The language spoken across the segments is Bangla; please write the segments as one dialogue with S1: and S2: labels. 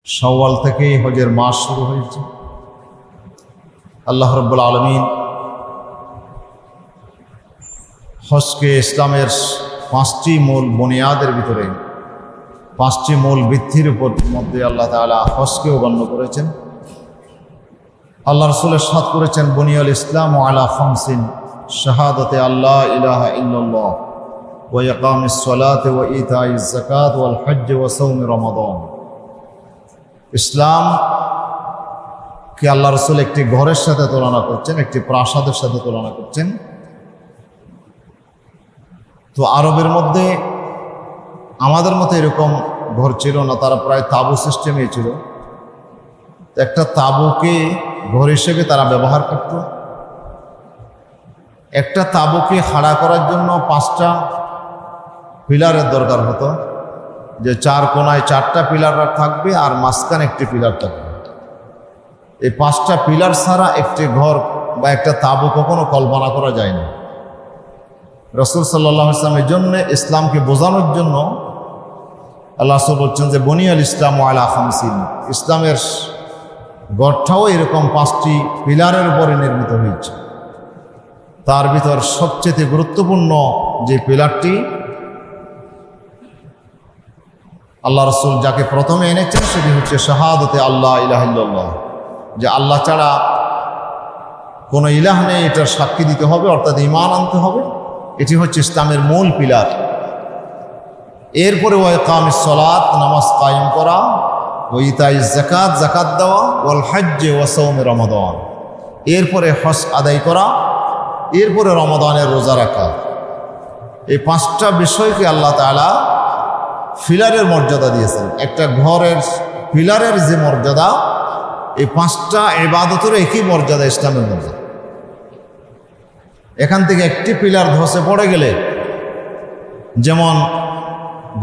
S1: শাওয়াল থেকেই হজের মাস শুরু হয়েছে। আল্লাহ রাব্বুল আলামিন হজকে ইসলামের 5টি মূল বুনিয়াদের ভিতরে 5টি মূল ভিত্তির উপর মধ্যে আল্লাহ তাআলা হজকেও গণ্য করেছেন। আল্লাহ রাসূল ইরশাদ করেছেন, বুনিয়াল ইসলামু আলা খামসিন শাহাদাতে আল্লা ইলাহা ইল্লাল্লাহ ওয়া ইকামিস সালাতি ওয়া ইতাইজ যাকাত ওয়াল হজ্জ ওয়া সাওমি রমাদান। ইসলাম কে আল্লাহ রাসূল একটি ঘরের সাথে তুলনা করছেন, একটি প্রাসাদের সাথে তুলনা করছেন। তো আরবের মধ্যে আমাদের মতো এরকম ঘর ছিল না, তারা প্রায় তাঁবু সিস্টেমে ছিল। একটা তাঁবুকে ঘর হিসেবে তারা ব্যবহার করত। একটা তাঁবুকে খাড়া করার জন্য 5টা পিলারের দরকার হতো, যে 4 কোণায় 4টা পিলার থাকবে আর মাঝখানে একটি পিলার থাকবে। এই 5টা পিলার ছাড়া একটি ঘর বা একটা তাঁবু কখনো কল্পনা করা যায় না। রাসূল সাল্লাল্লাহু আলাইহি ওয়াসাল্লামের জন্য ইসলামকে বোঝানোর জন্য আল্লাহ রাসূল বলছেন যে বুনিয়াল ইসলামু আলা খামসিন, ইসলামের গড়টাও এরকম 5টি পিলারের উপরে নির্মিত হয়েছে। তার ভিতর সবচেয়ে গুরুত্বপূর্ণ যে পিলারটি আল্লাহ রাসূল যাকে প্রথমে এনেছেন সেটি হচ্ছে শাহাদাতে আল্লাহ ইলাহা ইল্লাল্লাহ, যে আল্লাহ ছাড়া কোনো ইলাহ নেই, এটার সাক্ষী দিতে হবে, অর্থাৎ ঈমান আনতে হবে। এটি হচ্ছে ইসলামের মূল পিলার। এরপরে ওয়া ইকামিস সালাত, নামাজ কায়েম করা, ওয়া ইতাইজ যাকাত, যাকাত দেওয়া, ওয়াল হজ্জ ওয়া সাওমি রমাদান, এরপরে হজ আদায় করা, এরপরে রমাদানের রোজা রাখা। এই 5টা বিষয়কে আল্লাহ তাআলা পিলারের মর্যাদা দিয়েছেন। একটা ঘরের পিলারের যে মর্যাদা, এই 5টা ইবাদতের একই মর্যাদা ইসলামের মধ্যে। এখান থেকে একটি পিলার ধসে পড়ে গেলে যেমন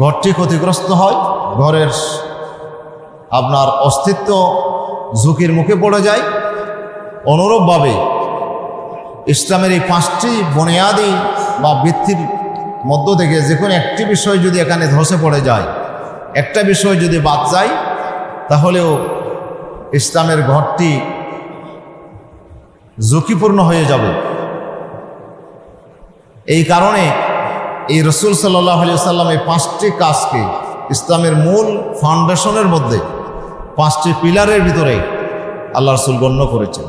S1: ঘরটি ক্ষতিগ্রস্ত হয়, ঘরের আপনার অস্তিত্ব ঝুঁকির মুখে পড়ে যায়, অনুরূপভাবে ইসলামের এই 5টি বুনিয়াদি বা ভিত্তির মধ্য থেকে যে কোনো একটি বিষয় যদি এখানে ধসে পড়ে যায়, একটা বিষয় যদি বাদ যায়, তাহলেও ইসলামের ঘরটি ঝুঁকিপূর্ণ হয়ে যাবে। এই কারণে এই রাসূল সাল্লাল্লাহু আলাইহি ওয়াসাল্লাম এই 5টি কাজকে ইসলামের মূল ফাউন্ডেশনের মধ্যে 5টি পিলারের ভিতরে আল্লাহ রাসূল গণ্য করেছেন।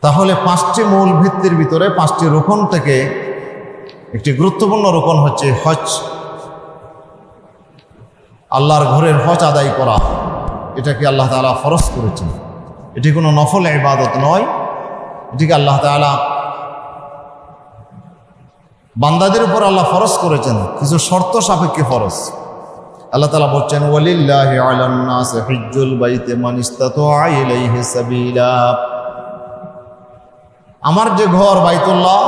S1: তাহলে 5টি মূল ভিত্তির ভিতরে 5টি রুকন থেকে একটি গুরুত্বপূর্ণ রুকন হচ্ছে হজ। আল্লাহর ঘরের হজ আদায় করা, এটাকে আল্লাহ তাআলা ফরজ করেছেন। এটি কোনো নফল ইবাদত নয়, এটিকে আল্লাহ তাআলা বান্দাদের উপর আল্লাহ ফরজ করেছেন, কিছু শর্ত সাপেক্ষে ফরজ। আল্লাহ তাআলা বলছেন, ওয়ালিল্লাহি আলান নাস হিজ্জুল বাইতি মান ইসতাতাআ ইলাইহি সাবিলা। আমার যে ঘর বাইতুল্লাহ,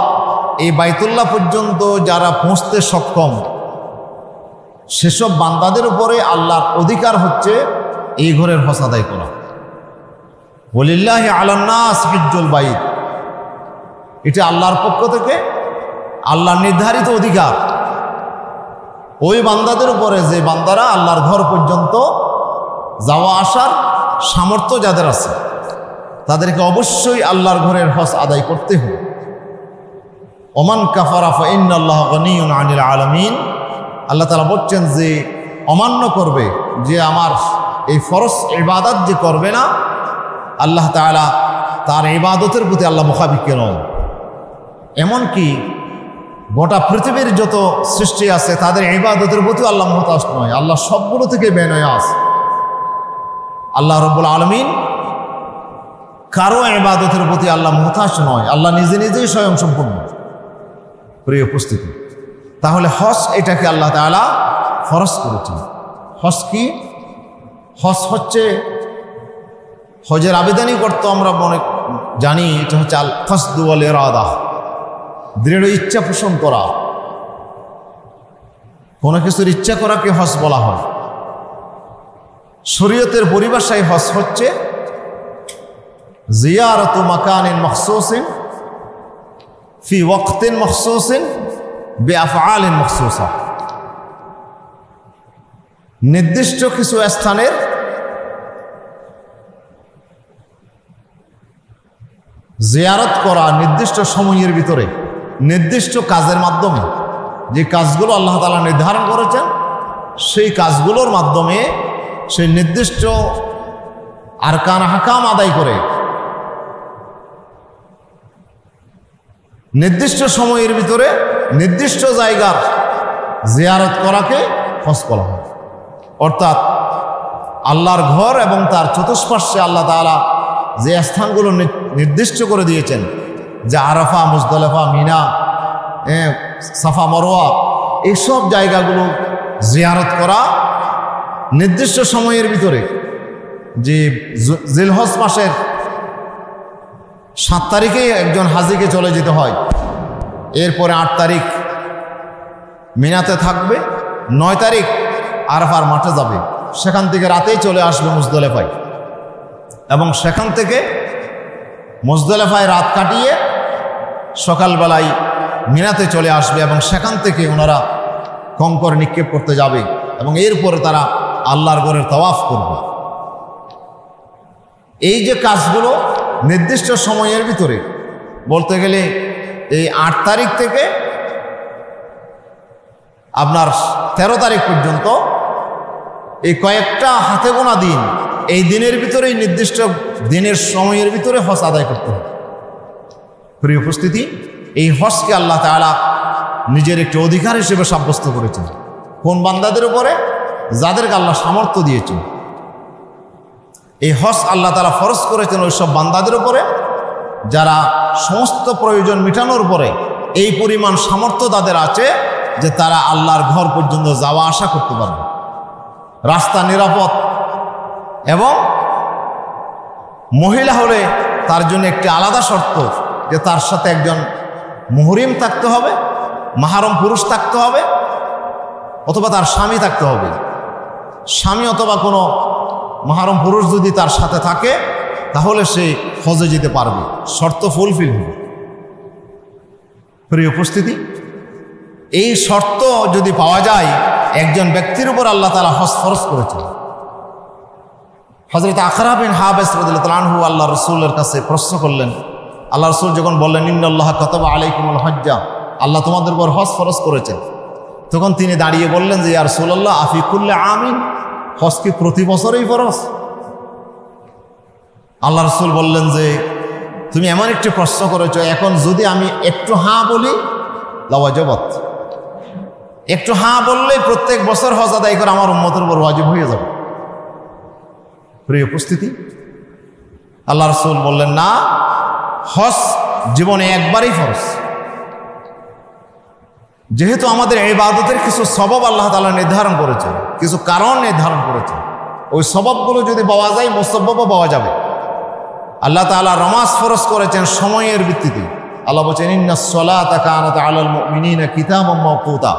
S1: এই বাইতুল্লাহ পর্যন্ত যারা পৌঁছতে সক্ষম, সেসব বান্দাদের উপরে আল্লাহর অধিকার হচ্ছে এই ঘরের হজ আদায় করা। ওয়ালিল্লাহি আলান নাস হিজ্জুল বাইত, এটা আল্লাহর পক্ষ থেকে আল্লাহর নির্ধারিত অধিকার ওই বান্দাদের উপরে, যে বান্দারা আল্লাহর ঘর পর্যন্ত যাওয়া আসার সামর্থ্য যাদের আছে, তাদেরকে অবশ্যই আল্লাহর ঘরের হজ আদায় করতে হবে। ওমান কাফারা ফা ইন্নাল্লাহা গনিয়্যুন আনিল আলামিন। আল্লাহ তাআলা বলছেন যে অমান্য করবে, যে আমার এই ফরজ ইবাদত যে করবে না, আল্লাহ তাআলা তার ইবাদতের প্রতি আল্লাহ মুখাবিক্ষ নন। এমনকি গোটা পৃথিবীর যত সৃষ্টি আছে তাদের ইবাদতের প্রতি আল্লাহ মুহতাজ নয়, আল্লাহ সবগুলো থেকে বেনয়াস। আল্লাহ রাব্বুল আলামিন কারো ইবাদতের প্রতি আল্লাহ মুহতাজ নয়, আল্লাহ নিজে নিজেই স্বয়ং সম্পূর্ণ। প্রিয় উপস্থিতি, তাহলে হজ এটাকে আল্লাহ তাআলা ফরজ করেছেন। হজ কি? হজ হচ্ছে, হজের আবেদনই করতে আমরা মনে জানি, এটা হচ্ছে আল কসদু ওয়াল ইরাদা, দৃঢ় ইচ্ছা পোষণ করা। কোনো কিছুর ইচ্ছা করাকে হজ বলা হয়। শরীয়তের পরিভাষায় হজ হচ্ছে জিয়ারাতু মাকানিন মখসুসিন ফি ওয়াক্তিন মখসুসিন বিআফআলিন মখসুসা। নির্দিষ্ট কিছু স্থানের জিয়ারত করা নির্দিষ্ট সময়ের ভিতরে নির্দিষ্ট কাজের মাধ্যমে, যে কাজগুলো আল্লাহ তাআলা নির্ধারণ করেছেন সেই কাজগুলোর মাধ্যমে সেই নির্দিষ্ট আরকান হাকাম আদায় করে নির্দিষ্ট সময়ের ভিতরে নির্দিষ্ট জায়গার জিয়ারত করাকে হজ বলা হয়। অর্থাৎ আল্লাহর ঘর এবং তার চতুষ্পার্শ্বে আল্লাহ তাআলা যে স্থানগুলো নির্দিষ্ট করে দিয়েছেন, যে আরাফা, মুজদালিফা, মিনা, সাফা, মারওয়া, এইসব জায়গাগুলো জিয়ারত করা নির্দিষ্ট সময়ের ভিতরে, যে জিলহজ মাসের 7 তারিখেই একজন হাজিকে চলে যেতে হয়, এরপরে 8 তারিখ মিনাতে থাকবে, 9 তারিখ আরাফার মাঠে যাবে, সেখান থেকে রাতেই চলে আসবে মুজদালিফায়, এবং সেখান থেকে মুজদালিফায় রাত কাটিয়ে সকালবেলায় মিনাতে চলে আসবে, এবং সেখান থেকে ওনারা কঙ্কর নিক্ষেপ করতে যাবে এবং এরপরে তারা আল্লাহর ঘরের তাওয়াফ করবে। এই যে কাজগুলো নির্দিষ্ট সময়ের ভিতরে, বলতে গেলে এই 8 তারিখ থেকে আপনার 13 তারিখ পর্যন্ত এই কয়েকটা হাতে গোনা দিন, এই দিনের ভিতরেই নির্দিষ্ট দিনের সময়ের ভিতরে হজ আদায় করতে হবে। প্রিয় উপস্থিতি, এই হজকে আল্লাহ তাআলা নিজের একটি অধিকার হিসেবে সাব্যস্ত করেছেন। কোন বান্দাদের উপরে? যাদেরকে আল্লাহ সামর্থ্য দিয়েছেন। এই হজ আল্লাহ তাআলা ফরজ করেছেন ওই সব বান্দাদের উপরে যারা সমস্ত প্রয়োজন মেটানোর পরে এই পরিমাণ সামর্থ্য তাদের আছে যে তারা আল্লাহর ঘর পর্যন্ত যাওয়া আসা করতে পারবে, রাস্তা নিরাপদ, এবং মহিলা হলে তার জন্য একটি আলাদা শর্ত যে তার সাথে একজন মুহরিম থাকতে হবে, মাহরম পুরুষ থাকতে হবে, অথবা তার স্বামী থাকতে হবে। স্বামী অথবা কোনো মাহরম পুরুষ যদি তার সাথে থাকে তাহলে সে হজে যেতে পারবে, শর্ত ফুলফিল হবে। প্রিয় উপস্থিতি, এই শর্ত যদি পাওয়া যায় একজন ব্যক্তির উপর আল্লাহ তাআলা হজ ফরজ করেছেন। হযরত আকরা বিন হাবিস রাদিয়াল্লাহু আনহু আল্লাহ রাসূলের কাছে প্রশ্ন করলেন। আল্লাহ রাসূল যখন বললেন ইন্নাল্লাহা কাতাবা আলাইকুমুল হজ্জা, আল্লাহ তোমাদের উপর হজ ফরজ করেছেন, তখন তিনি দাঁড়িয়ে বললেন যে ইয়া রাসূলুল্লাহ আফি কুল্লি আমিন, হজ কি প্রতি বছরেই ফরজ? আল্লাহ রাসূল বললেন যে তুমি এমন একটি প্রশ্ন করেছো, এখন যদি আমি একটু হ্যাঁ বলি লাওয়াজিবাত, একটু হ্যাঁ বললেই প্রত্যেক বছর হজ আদায় করে আমার উম্মতের উপর ওয়াজিব হয়ে যাবে। প্রিয় উপস্থিতি, আল্লাহ রাসূল বললেন না, হজ জীবনে একবারই ফরজ। যেহেতু আমাদের ইবাদতের কিছু সবব আল্লাহ তাআলা নির্ধারণ করেছেন, কিছু কারণ নির্ধারণ করেছেন, ওই সববগুলো যদি পাওয়া যায় মুসাব্বাবও পাওয়া যাবে। আল্লাহ তাআলা নামাজ ফরজ করেছেন সময়ের ভিত্তিতে। আল্লাহ বলেছেন ইন্নাস সালাতা কানাত আলাল মুমিনিনা কিতাবাম মাওকুতা,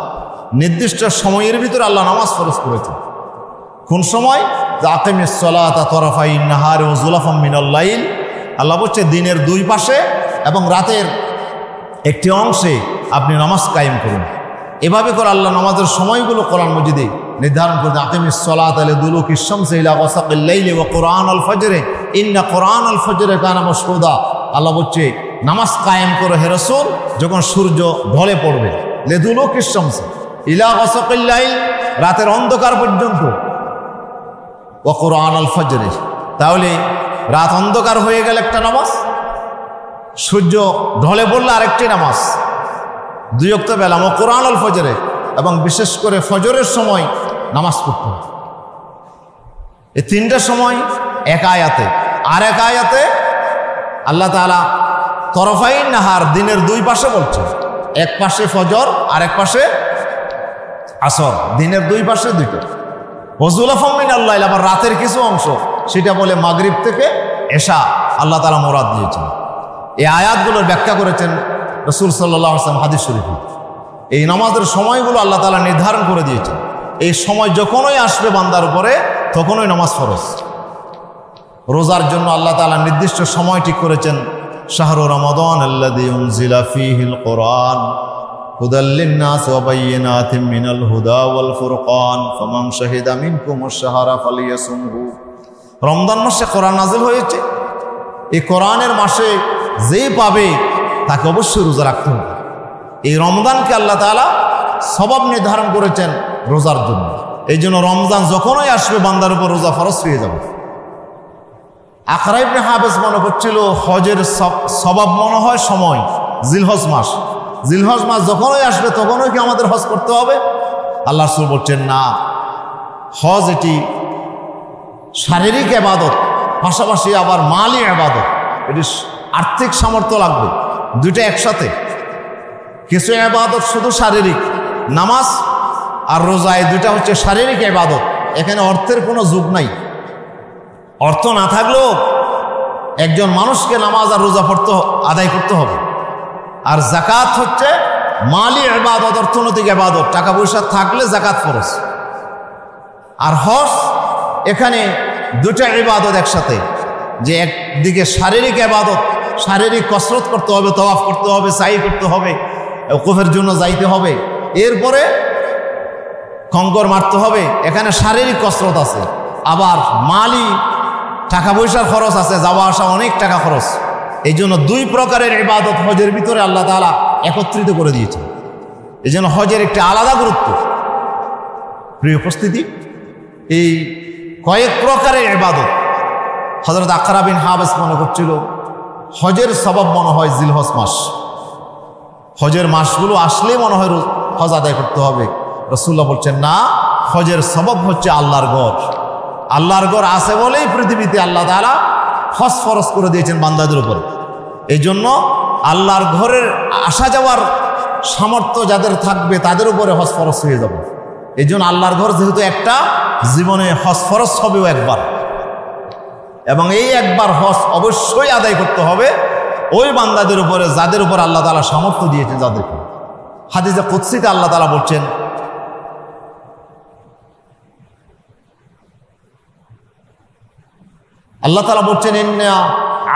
S1: নির্দিষ্ট সময়ের ভিতরে আল্লাহ নামাজ ফরজ করেছেন। কোন সময়? আকিমিস সালাতা তরফাইন নাহারি ওয়া যুলাফাম মিনাল লাইল, আল্লাহ বলছে দিনের দুই পাশে এবং রাতের একটি অংশে আপনি নামাজ কায়েম করুন। এভাবে করে আল্লাহ নামাজের সময়গুলো কোরআন মাজিদে নির্ধারণ করে। আকিমিস সালাতা লিদুলুকিশ শামসি ইলা গাসাকিল লাইলি ওয়া কুরআনাল ফজরে ইন্না কুরআনাল ফজরে কানা মাশহুদা, আল্লাহ বলছে নামাজ কায়েম করো হে রাসূল যখন সূর্য ঢলে পড়বে, লিদুলুকিশ শামসি ইলা গাসাকিল লাইল, রাতের অন্ধকার পর্যন্ত, ওয়া কুরআনাল ফজরে, তাহলে রাত অন্ধকার হয়ে গেল একটা নামাজ, সূর্য ঢলে পড়লে আরেকটি নামাজ, 2 ওয়াক্ত বেলা ও কুরআনুল ফজরে, এবং বিশেষ করে ফজরের সময় নামাজ পড়তে হবে। এই 3টা সময় এক আয়াতে। আর এক আয়াতে আল্লাহ তাআলা তরফাইন নাহার, দিনের 2 পাশে বলছে, এক পাশে ফজর আর এক পাশে আসর, দিনের 2 পাশে 2টা। ওয়াজুলাফাম মিনাল লাইল, আবার রাতের কিছু অংশ, সেটা বলে মাগরিব থেকে এশা আল্লাহ তাআলা মুরাদ দিয়েছেন। এই আয়াতগুলোর ব্যাখ্যা করেছেন রাসূল সাল্লাল্লাহু আলাইহি ওয়াসাল্লাম হাদিস শরীফে। এই নামাজের সময়গুলো আল্লাহ তাআলা নির্ধারণ করে দিয়েছেন। এই সময় যখনই আসবে বান্দার উপরে তখনই নামাজ ফরজ। রোজার জন্য আল্লাহ তাআলা নির্দিষ্ট সময় ঠিক করেছেন, শাহরু রমাদান আল্লাযী উনজিলা ফীহিল কুরআন, হুদাল লিন-নাস ওয়া বায়্যিনাতিম মিনাল হুদা ওয়াল ফুরকান ফামান শাহিদা মিনকুমুশ শাহরা ফালিয়াসুমহু। রমজান মাসে কোরআন নাযিল হয়েছে। এই কোরআনের মাসে যেই পাবে তাকে অবশ্যই রোজা রাখতে হবে। এই রমজানকে আল্লাহ তাআলা সওয়াব নির্ধারণ করেছেন রোজার জন্য। এই জন্য রমজান যখনই আসবে বান্দার উপর রোজা ফরজ হয়ে যাবে। আকরা ইবনে হাবিস মনে করছিল হজের সওয়াব মনে হয় সময় জিলহজ মাস। জিলহজ মাস যখনই আসবে তখনই কি আমাদের হজ করতে হবে? আল্লাহ রাসূল বলছেন না, হজ এটি শারীরিক ইবাদত, পাশাপাশি আবার মালি ইবাদত। এটি আর্থিক সামর্থ্য লাগবে, দুইটা একসাথে। কিছু ইবাদত শুধু শারীরিক, নামাজ আর রোজা, এই দুইটা হচ্ছে শারীরিক ইবাদত। এখানে অর্থের কোনো যুগ নাই। অর্থ না থাকলেও একজন মানুষকে নামাজ আর রোজা আদায় করতে হবে। আর যাকাত হচ্ছে মালি ইবাদত, অর্থনৈতিক ইবাদত। টাকা পয়সা থাকলে যাকাত ফরজ। আর হজ এখানে দুটা ইবাদত একসাথে, যে একদিকে শারীরিক ইবাদত, শারীরিক কসরত করতে হবে, তওয়াফ করতে হবে, সাই করতে হবে, ওকুফের জন্য যাইতে হবে, এরপরে খঙ্কর মারতে হবে, এখানে শারীরিক কসরত আছে। আবার মালি টাকা পয়সার খরচ আছে, যাওয়া আসা অনেক টাকা খরচ। এই জন্য দুই প্রকারের ইবাদত হজের ভিতরে আল্লাহ তাআলা একত্রিত করে দিয়েছেন। এই জন্য হজের একটি আলাদা গুরুত্ব। প্রিয় উপস্থিতি, এই কয়েক প্রকারের ইবাদত হযরত আকরা বিন হাবিস মনে করছিল হজের সওয়াব মনে হয় জিলহজ মাস। হজের মাসগুলো আসলেই মনে হয় হজ আদায় করতে হবে। রাসূলুল্লাহ বলছেন না, হজের সওয়াব হচ্ছে আল্লাহর ঘর। আল্লাহর ঘর আছে বলেই পৃথিবীতে আল্লাহ তাআলা হজ ফরজ করে দিয়েছেন বান্দাদের উপর। এই জন্য আল্লাহর ঘরের আসা যাওয়ার সামর্থ্য যাদের থাকবে তাদের উপরে হজ ফরজ হয়ে যাবে। এই জন্য আল্লাহর ঘর যেহেতু একটা, জীবনে হজ ফরজ হবেও একবার, এবং এই একবার হজ অবশ্যই আদায় করতে হবে ওই বান্দাদের উপরে যাদের উপর আল্লাহ তাআলা সামর্থ্য দিয়েছেন। যাদেরকে হাদিসে কুদসিতে আল্লাহ তাআলা বলছেন, আল্লাহ তাআলা বলছেন ইন্না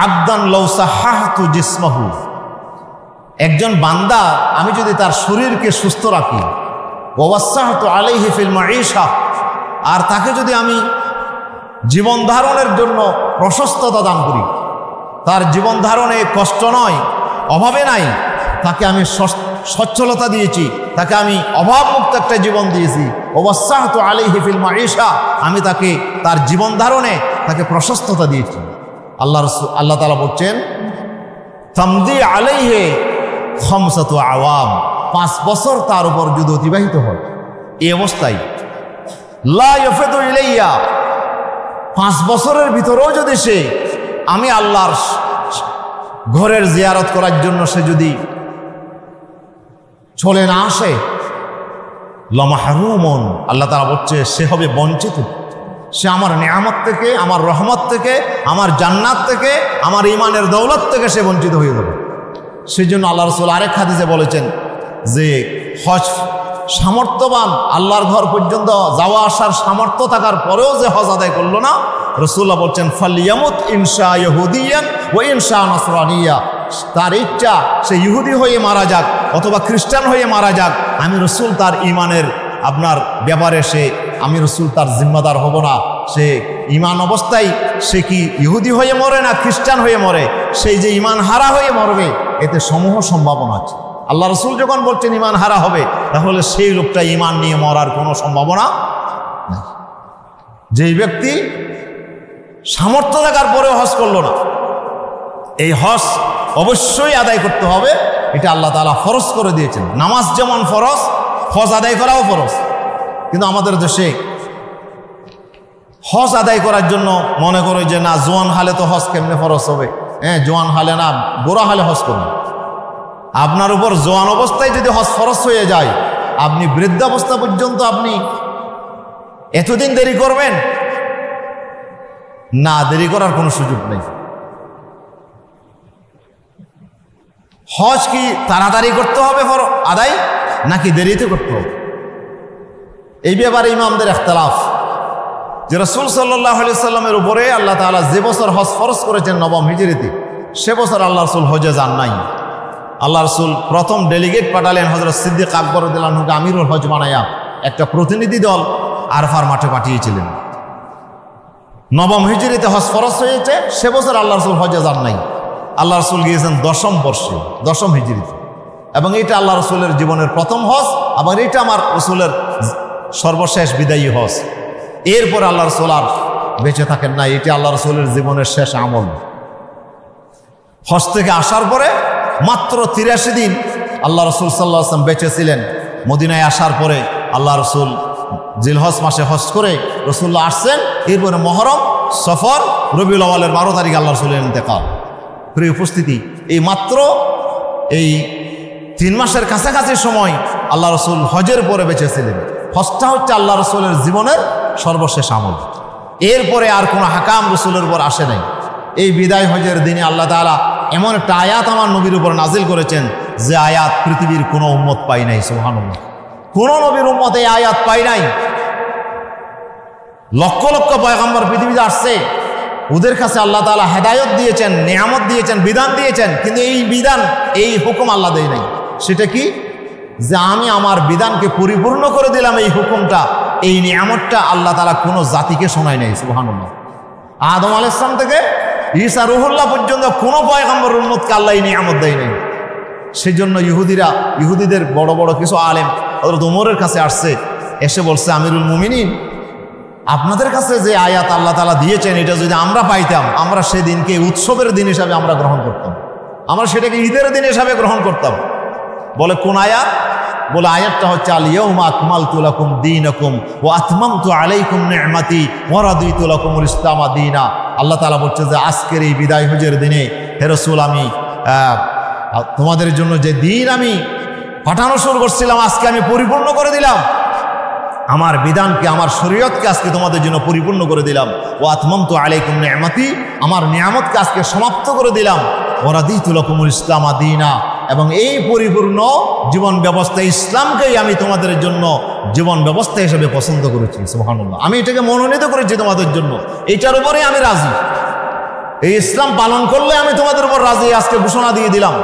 S1: আবদান লাউ সাহাহতু জিসমাহু, একজন বান্দা আমি যদি তার শরীরকে সুস্থ রাখি, ওয়াসাহতু আলাইহি ফিল মাঈশা, আর তাকে যদি আমি জীবন ধারণের জন্য প্রশস্ততা দান করি, তার জীবন ধারণে কষ্ট নয়, অভাবে নাই, তাকে আমি সচ্ছলতা দিয়েছি, তাকে আমি অভাবমুক্ত একটা জীবন দিয়েছি। ওয়াসাহতু আলাইহি ফিল মাঈশা, আমি তাকে তার জীবন ধারণে তাকে প্রশস্ততা দিয়েছি। আল্লাহ তাআলা বলছেন তামদি আলাইহি খামসাতু আওয়াম, 5 বছর তার উপর যদি অতিবাহিত হয়, এই অবস্থায় লা ইয়াফিদু ইলাইয়া, 5 বছরের ভিতরেও যদি সে আমি আল্লাহর ঘরের জিয়ারত করার জন্য সে যদি চলে না আসে, লামাহরুমুন, আল্লাহ তাআলা বলছে সে হবে বঞ্চিত। সে আমার নিয়ামত থেকে, আমার রহমত থেকে, আমার জান্নাত থেকে, আমার ইমানের দৌলত থেকে সে বঞ্চিত হয়ে যাবে। সেই জন্য আল্লাহ রাসূল আরেক হাদিসে বলেছেন যে হজ সামর্থ্যবান, আল্লাহর ঘর পর্যন্ত যাওয়া আসার সামর্থ্য থাকার পরেও যে হজ আদায় করলো না, রাসূলুল্লাহ বলছেন ফালিয়ামুত ইনশা ইহুদিয়ান ওয়া ইনশা নাসরানিয়া, তার ইচ্ছা সে ইহুদি হয়ে মারা যাক অথবা খ্রিস্টান হয়ে মারা যাক, আমি রাসূল তার ইমানের আপনার ব্যাপারে আমি রাসূল তার জিম্মাদার হব না। সে ইমান অবস্থায় সে কি ইহুদি হয়ে মরে না খ্রিস্টান হয়ে মরে, সেই যে ইমান হারা হয়ে মরবে এতে সমূহ সম্ভাবনা আছে। আল্লাহ রাসূল যখন বলছেন ইমান হারা হবে, তাহলে সেই লোকটা ইমান নিয়ে মরার কোনো সম্ভাবনা নেই। যেই ব্যক্তি সামর্থ্য থাকার পরেও হজ করলো না, এই হজ অবশ্যই আদায় করতে হবে। এটা আল্লাহ তাআলা ফরজ করে দিয়েছেন। নামাজ যেমন ফরজ, হজ আদায় করাও ফরজ। কিন্তু আমাদের দেশে হজ আদায় করার জন্য মনে করে যে না, জোয়ান হালে তো হজ কেমনে ফরজ হবে, জোয়ান হালে না, গোড়া হালে হজ করুন। আপনার উপর জোয়ান অবস্থায় যদি হজ ফরজ হয়ে যায়, আপনি বৃদ্ধাবস্থা পর্যন্ত আপনি এতদিন দেরি করবেন না? দেরি করার কোনো সুযোগ নেই। হজ কি তাড়াতাড়ি করতে হবে আদায়, নাকি দেরিতে করতে হবে? এই ব্যাপারে ইমামদের ইখতিলাফ। যে রাসূল সাল্লাল্লাহু আলাইহি সাল্লামের উপরে আল্লাহ তাআলা যে বছর হজ ফরজ করেছেন 9ম হিজরিতে, সে বছর আল্লাহ রাসূল হজে যান নাই। আল্লাহ রসুল প্রথম ডেলিগেট পাঠালেন হযরত সিদ্দিক আকবর রাদিয়াল্লাহু আনহুকে আমিরুল হজ বানায়া একটা প্রতিনিধি দল আরফার মাঠে পাঠিয়েছিলেন। নবম হিজরিতে হজ ফরজ হয়েছে, সে বছর আল্লাহ রসুল হজে যান নাই। আল্লাহ রসুল গিয়েছেন দশম বর্ষে, দশম হিজরিতে, এবং এটা আল্লাহ রসুলের জীবনের প্রথম হজ, এবং এটা আমার রসুলের সর্বশেষ বিদায়ী হজ। এরপর আল্লাহ রসুল আর বেঁচে থাকেন না, এটা আল্লাহ রসুলের জীবনের শেষ আমল। হজ থেকে আসার পরে মাত্র 83 দিন আল্লাহ রসুল সাল্লাল্লাহু আলাইহি ওয়াসাল্লাম বেঁচে ছিলেন। মদিনায় আসার পরে আল্লাহ রসুল জিলহজ মাসে হজ করে রসুল্লাহ আসছেন। এরপরে মহরম, সফর, রবিউল আউয়ালের 12 তারিখ আল্লাহ রসুলের ইন্তেকাল। প্রিয় উপস্থিতি, এই মাত্র এই 3 মাসের কাছাকাছি সময় আল্লাহ রসুল হজের পরে বেঁচেছিলেন। হজটা হচ্ছে আল্লাহ রসুলের জীবনের সর্বশেষ আমল। এরপরে আর কোনো হাকাম রসুলের উপর আসে নাই। এই বিদায় হজের দিনে আল্লাহ তাআলা এমন একটা আয়াত আমার নবীর উপর নাজিল করেছেন, যে আয়াত পৃথিবীর কোনো উম্মত পাই নাই। সুবহানাল্লাহ, কোন নবীর উম্মত এই আয়াত পাই নাই। লক্ষ লক্ষ পয়গম্বর পৃথিবীতে আসছে, ওদের কাছে আল্লাহ তাআলা হেদায়েত দিয়েছেন, নিয়ামত দিয়েছেন, বিধান দিয়েছেন, কিন্তু এই বিধান, এই হুকুম আল্লাহ দেয় নাই। সেটা কি? যে আমি আমার বিধানকে পরিপূর্ণ করে দিলাম, এই হুকুমটা, এই নিয়ামতটা আল্লাহ তাআলা কোনো জাতিকে শোনায় নাই। সুবহানাল্লাহ, আদম আলাইহিস সালাম থেকে ঈসা রুহুল্লাহ পর্যন্ত কোনো পয়গম্বর উম্মতকে আল্লাহ এই নিয়ামত দেয় নাই। সেজন্য ইহুদিদের বড় বড় কিছু আলেম হযরত ওমরের কাছে আসছে, এসে বলছে, আমিরুল মুমিনিন, আপনাদের কাছে যে আয়াত আল্লাহ তাআলা দিয়েছেন, এটা যদি আমরা পাইতাম, আমরা সেদিনকে উৎসবের দিন হিসাবে আমরা গ্রহণ করতাম, আমরা সেটাকে ঈদের দিন হিসাবে গ্রহণ করতাম। বলে কোন আয়াত? বলে আয়াতটা হচ্ছে আল ইয়াউমা আকমালতু লাকুম দীনাকুম ওয়া আতমামতু আলাইকুম নি'মাতি ওয়া রাদিতু লাকুমুল ইসলাম দীনা। আল্লাহ তাআলা বলছে যে আজকের এই বিদায় হজের দিনে হে রাসূল, আমি তোমাদের জন্য যে দিন আমি পাঠানো শুরু করছিলাম, আজকে আমি পরিপূর্ণ করে দিলাম। আমার বিধানকে, আমার শরীয়তকে আজকে তোমাদের জন্য পরিপূর্ণ করে দিলাম। ওয়া আতমামতু আলাইকুম নি'মাতি, আমার নিয়ামতকে আজকে সমাপ্ত করে দিলাম। ওয়া রাদিতু লাকুমুল ইসলাম দীনা, এবং এই পরিপূর্ণ জীবন ব্যবস্থা, ইসলামকেই আমি তোমাদের জন্য জীবন ব্যবস্থা হিসেবে পছন্দ করেছি। সুবহানাল্লাহ, আমি এটাকে মনোনীত করেছি তোমাদের জন্য, এইটার উপরে আমি রাজি। এই ইসলাম পালন করলে আমি তোমাদের উপর রাজি, আজকে ঘোষণা দিয়ে দিলাম।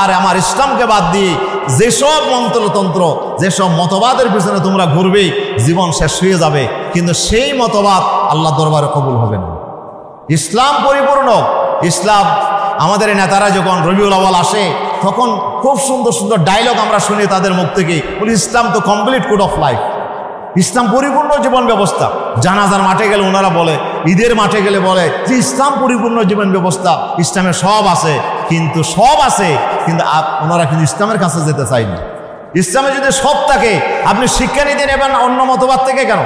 S1: আর আমার ইসলামকে বাদ দিয়ে যেসব মন্ত্রতন্ত্র, যেসব মতবাদের পিছনে তোমরা ঘুরবে, জীবন শেষ হয়ে যাবে, কিন্তু সেই মতবাদ আল্লাহ দরবারে কবুল হবে না। ইসলাম পরিপূর্ণ। ইসলাম, আমাদের নেতারা যখন রবিউল আউয়াল আসে, তখন খুব সুন্দর সুন্দর ডায়লগ আমরা শুনি তাদের মুখ থেকে, বলি ইসলাম তো কমপ্লিট কোড অফ লাইফ, ইসলাম পরিপূর্ণ জীবন ব্যবস্থা। জানাজার মাঠে গেলে ওনারা বলে, ঈদের মাঠে গেলে বলে যে ইসলাম পরিপূর্ণ জীবন ব্যবস্থা, ইসলামে সব আছে, কিন্তু সব আছে, কিন্তু ওনারা কিন্তু ইসলামের কাছে যেতে চায়নি। ইসলামে যদি সব থাকে, আপনি শিক্ষানীতি নেবেন অন্য মতবাদ থেকে কেন?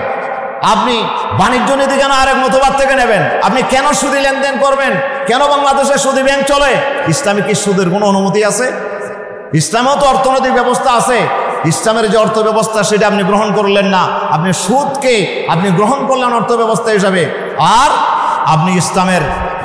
S1: আপনি বাণিজ্য নীতি কেন আরেক মতবাদ থেকে নেবেন? আপনি কেন সুদী লেনদেন করবেন? কেন বাংলাদেশে সুদী ব্যাংক চলে? ইসলামে কি সুদের কোনো অনুমতি আছে? ইসলামেও তো অর্থনৈতিক ব্যবস্থা আছে। ইসলামের যে অর্থ ব্যবস্থা, সেটা আপনি গ্রহণ করলেন না, আপনি সুদকে আপনি গ্রহণ করলেন অর্থ ব্যবস্থা হিসাবে। আর আপনি ইসলামের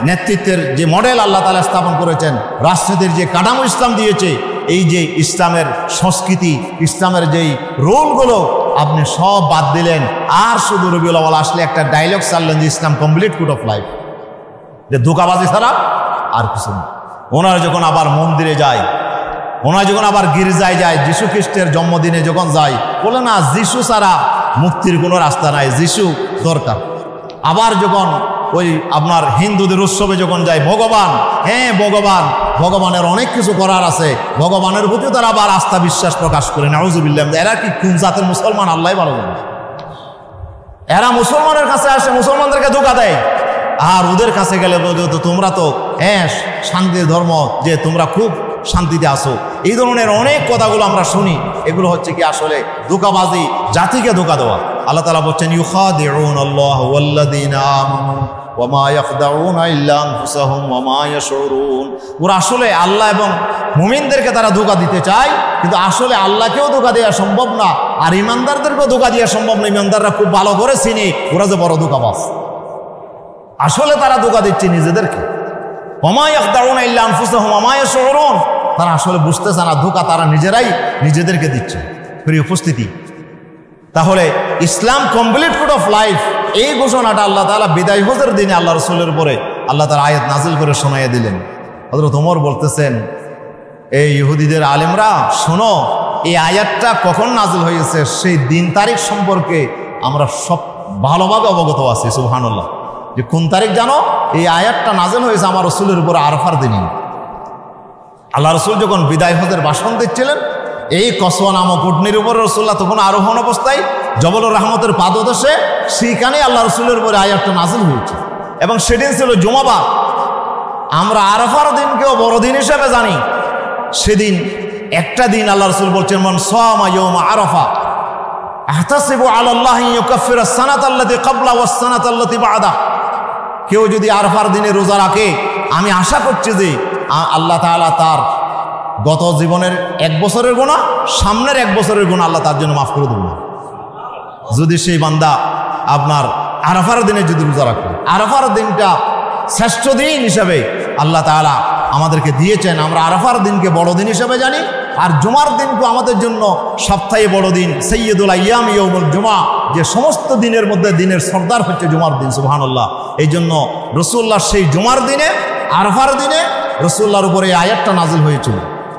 S1: নেতৃত্বের যে মডেল আল্লাহ তাআলা স্থাপন করেছেন, রাজনীতির যে কাঠামো ইসলাম দিয়েছে, এই যে ইসলামের সংস্কৃতি, ইসলামের যেই রোলগুলো, আপনি সব বাদ দিলেন। আর শুধু রবিউল আউয়াল আসলে একটা ডায়লগ চাললেন যে ইসলাম কমপ্লিট কোড অফ লাইফ, যে ধোঁকাবাজি ছাড়া আর কিছু না। ওনারা যখন আবার মন্দিরে যায়, ওনারা যখন আবার গির্জায় যায়, যীশু খ্রিস্টের জন্মদিনে যখন যায়, বলে না যীশু ছাড়া মুক্তির কোনো রাস্তা নাই, যীশু দরকার। আবার যখন ওই আপনার হিন্দুদের উৎসবে যখন যায়, ভগবান, হ্যাঁ ভগবান, ভগবানের অনেক কিছু করার আছে, ভগবানের প্রতি তারা আবার আস্থা বিশ্বাস প্রকাশ করে। নাউজুবিল্লাহ, এরা কি কোন জাতের মুসলমান আল্লাহ ভালো জানে। এরা মুসলমানের কাছে আসে, মুসলমানদেরকে ধোঁকা দেয়। আর ওদের কাছে গেলে তোমরা তো হ্যাঁ শান্তির ধর্ম, যে তোমরা খুব শান্তিতে আসো, এই ধরনের অনেক কথাগুলো আমরা শুনি। এগুলো হচ্ছে কি আসলে ধোঁকাবাজি, জাতিকে ধোঁকা দেওয়া। আল্লাহ তাআলা বলছেন, ইউখাদিউনাল্লাহ ওয়াল্লাযীনা আমানু ওয়া মা ইয়াখদাউনা ইল্লা আনফুসাহুম ওয়া মা ইয়াশউরুন। ওরা আসলে আল্লাহ এবং মুমিনদেরকে তারা ধোঁকা দিতে চায়, কিন্তু আসলে আল্লাহকেও ধোঁকা দেওয়া সম্ভব না, আর ইমানদারদেরকেও ধোঁকা দেওয়া সম্ভব না। ইমানদাররা খুব ভালো করে চিনি ওরা যে বড় ধোঁকাবাজ। আসলে তারা ধোঁকা দিচ্ছে নিজেদেরকে। ওয়া মা ইয়াখদাউনা ইল্লা আনফুসাহুম ওয়া মা ইয়াশউরুন। তারা আসলে বুঝতেছে না ধোঁকা তারা নিজেরাই নিজেদেরকে দিচ্ছে। প্রিয় উপস্থিতি, তাহলে ইসলাম কমপ্লিট কোড অফ লাইফ, এই ঘোষণাটা আল্লাহ তাআলা বিদায় হজের দিনে আল্লাহ রাসূলের উপরে আল্লাহ তাআলা আয়াত নাজিল করে শোনাইয়া দিলেন। হযরত ওমর বলতেছেন, এই ইহুদিদের আলেমরা শোনো, এই আয়াতটা কখন নাজিল হয়েছে সেই দিন তারিখ সম্পর্কে আমরা সব ভালোভাবে অবগত আছি। সুবহানাল্লাহ। যে কোন তারিখ জানো? এই আয়াতটা নাজিল হয়েছে আমার রসুলের উপর আরাফার দিনই। আল্লাহ রসুল যখন বিদায় হজের ভাষণ দিচ্ছিলেন, এই কসওয়া নামক উটনির উপরে রসুল্লাহ তখন আরোহণ অবস্থায় জবলুর রহমতের পাদদেশে, সেইখানে আল্লাহ রসুলের উপরে আয়াতটা নাজিল হয়েছে এবং সেদিন ছিল জুমাবার। আমরা আরাফার দিনকেও বড়দিন হিসেবে জানি। সেদিন একটা দিন আল্লাহ রসুল বলছেন, মান সামা ইয়াউমা আরাফা আহতাসিবু আলাল্লাহি ইউকাফিরু আস-সানাতাল্লাতী ক্বাবলা ওয়াস-সানাতাল্লাতী বা'দা। কেউ যদি আরাফার দিনে রোজা রাখে, আমি আশা করছি যে আল্লাহ তাআলা তার গত জীবনের 1 বছরের গুনাহ, সামনের 1 বছরের গুনাহ আল্লাহ তার জন্য মাফ করে দেবেন যদি সেই বান্দা আপনার আরাফার দিনে যদি রোজা রাখে। আরাফার দিনটা শ্রেষ্ঠ দিন হিসাবে আল্লাহ তাআলা আমাদেরকে দিয়েছেন। আমরা আরাফার দিনকে বড় দিন হিসাবে জানি, আর জুমার দিনকে আমাদের জন্য সপ্তাহে বড় দিন। সাইয়্যিদুল আইয়াম ইয়াউমুল জুমা, যে সমস্ত দিনের মধ্যে দিনের সর্দার হচ্ছে জুমার দিন। সুবহানাল্লাহ। এই জন্য রসুল্লাহ সেই জুমার দিনে, আরাফার দিনে রসুল্লাহর উপরে এই আয়াতটা নাজিল হয়েছিল।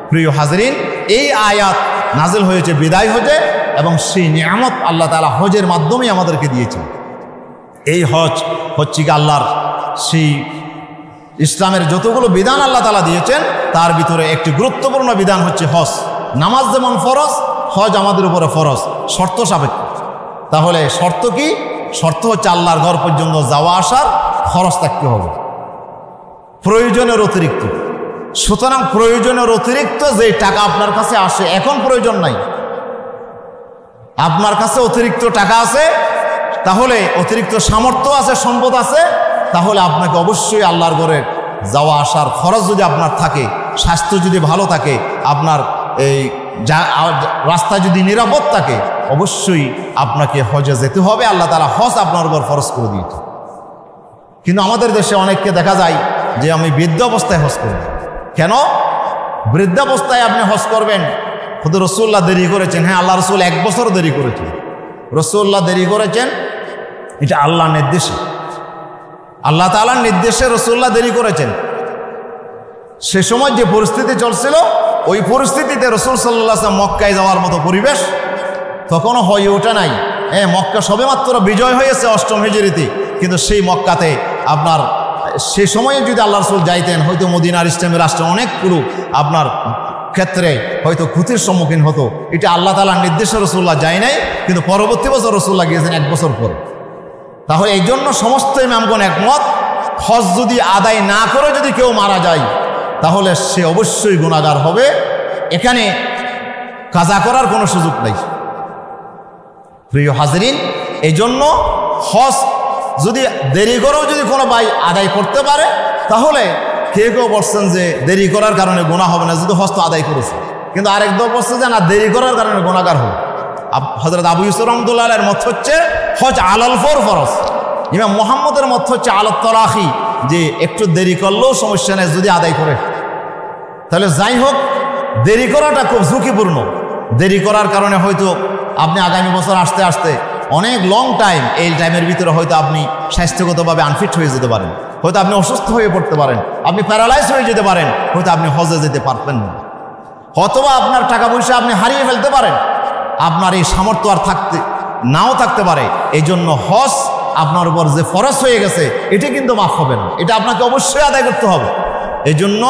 S1: প্রিয় হাজরিন, এই আয়াত নাজিল হয়েছে বিদায় হজে, এবং সেই নিয়ামত আল্লাহ তাআলা হজের মাধ্যমে আমাদেরকে দিয়েছেন। এই হজ হচ্ছে কি আল্লাহর সেই ইসলামের যতগুলো বিধান আল্লাহ তাআলা দিয়েছেন, তার ভিতরে একটি গুরুত্বপূর্ণ বিধান হচ্ছে হজ। নামাজ যেমন ফরজ, হজ আমাদের উপরে ফরজ, শর্ত সাপেক্ষ। তাহলে শর্ত কি? শর্ত হচ্ছে আল্লাহর ঘর পর্যন্ত যাওয়া আসার খরচ থাকতে হবে প্রয়োজনের অতিরিক্ত। সুতরাং প্রয়োজনের অতিরিক্ত যে টাকা আপনার কাছে আসে, এখন প্রয়োজন নাই, আপনার কাছে অতিরিক্ত টাকা আছে, তাহলে অতিরিক্ত সামর্থ্য আছে, সম্পদ আছে, তাহলে আপনাকে অবশ্যই আল্লাহর ঘরে যাওয়া আসার খরচ যদি আপনার থাকে, স্বাস্থ্য যদি ভালো থাকে, আপনার এই রাস্তা যদি নিরাপদ থাকে, অবশ্যই আপনাকে হজে যেতে হবে। আল্লাহ তাআলা হজ আপনার উপর ফরজ করে দিয়েছে। কিন্তু আমাদের দেশে অনেককে দেখা যায় যে আমি বৃদ্ধ অবস্থায় হজ করব। কেন বৃদ্ধাবস্থায় আপনি হজ করবেন? খুদ রসুল্লাহ দেরি করেছেন। হ্যাঁ, আল্লাহ রসুল 1 বছর দেরি করেছেন। রসুল্লাহ দেরি করেছেন, এটা আল্লাহর নির্দেশে, আল্লাহ তাআলার নির্দেশে রসুল্লাহ দেরি করেছেন। সে সময় যে পরিস্থিতি চলছিল, ওই পরিস্থিতিতে রসুল সাল্লাল্লাহু আলাইহি ওয়াসাল্লাম মক্কায় যাওয়ার মতো পরিবেশ তখনও হয়ে ওঠে নাই। হ্যাঁ, মক্কা সবেমাত্র বিজয় হয়েছে 8ম হিজরিতে, কিন্তু সেই মক্কাতে আপনার সে সময়ে যদি আল্লাহ রসুল যাইতেন, হয়তো মদিনার ইসলামী রাষ্ট্র অনেকগুলো আপনার ক্ষেত্রে হয়তো ক্ষতির সম্মুখীন হতো। এটা আল্লাহ তাআলার নির্দেশে রসুল্লাহ যায় নাই, কিন্তু পরবর্তী বছর রসুল্লাহ গিয়েছেন 1 বছর পরে। তাহলে এই জন্য সমস্ত ইমামগণ একমত, হজ যদি আদায় না করে যদি কেউ মারা যায়, তাহলে সে অবশ্যই গুনাহগার হবে। এখানে কাজা করার কোনো সুযোগ নেই। প্রিয় হাজরিন, এই জন্য হজ যদি দেরি করেও যদি কোনো ভাই আদায় করতে পারে, তাহলে কেউ বলছেন যে দেরি করার কারণে গুনাহ হবে না, যদি হজ তো আদায় করেছে। কিন্তু আরেক দল বলছে যে না, দেরি করার কারণে গুনাহগার হবে। হযরত আবু ইউসুফ রাহমাতুল্লাহ আলাইহির মত হচ্ছে হজ আলাল ফরজ। ইমাম মুহাম্মদের মত হচ্ছে আলাত তারাখি, যে একটু দেরি করলেও সমস্যা নেই যদি আদায় করে। তাহলে যাই হোক, দেরি করাটা খুব ঝুঁকিপূর্ণ। দেরি করার কারণে হয়তো আপনি আগামী বছর আসতে আসতে অনেক লং টাইম, এই টাইমের ভিতরে হয়তো আপনি স্বাস্থ্যগতভাবে আনফিট হয়ে যেতে পারেন, হয়তো আপনি অসুস্থ হয়ে পড়তে পারেন, আপনি প্যারালাইজ হয়ে যেতে পারেন, হয়তো আপনি হজে যেতে পারবেন না, অথবা আপনার টাকা পয়সা আপনি হারিয়ে ফেলতে পারেন, আপনার এই সামর্থ্য আর নাও থাকতে পারে। এই জন্য হজ আপনার উপর যে ফরজ হয়ে গেছে, এটা কিন্তু মাফ হবে না, এটা আপনাকে অবশ্যই আদায় করতে হবে। এই জন্য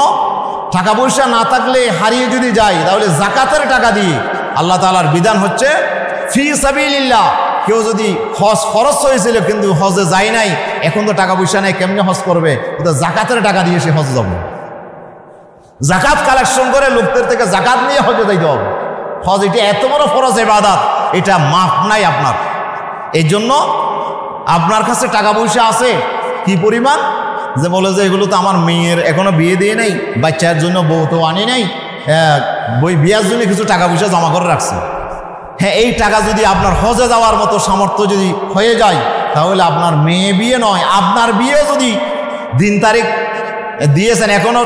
S1: টাকা পয়সা না থাকলে, হারিয়ে যদি যায়, তাহলে যাকাতের টাকা দিয়ে, আল্লাহ তাআলার বিধান হচ্ছে ফি সাবিলিল্লাহ, কেউ যদি হজ ফরজ হয়েছিল কিন্তু হজে যায় নাই, এখন তো টাকা পয়সা নেই, কেমনে হজ করবে? তো জাকাতের টাকা দিয়ে সে হজে যাবে। জাকাত কালেকশন করে লোকদের থেকে জাকাত নিয়ে হজে যাইতে হবে। হজ এটা এত বড় ফরজ ইবাদত, এটা মাফ নাই আপনার। এই জন্য আপনার কাছে টাকা পয়সা আছে কি পরিমাণ, যে বলে যে এগুলো তো আমার মেয়ের এখনো বিয়ে দিয়ে নেই, বাচ্চার জন্য বউ তো আনি নাই, বিয়ার জন্য কিছু টাকা পয়সা জমা করে রাখছে। হ্যাঁ, এই টাকা যদি আপনার হজে যাওয়ার মতো সামর্থ্য যদি হয়ে যায়, তাহলে আপনার মেয়ে বিয়ে নয়, আপনার বিয়ে যদি দিন তারিখ দিয়েছেন, এখনো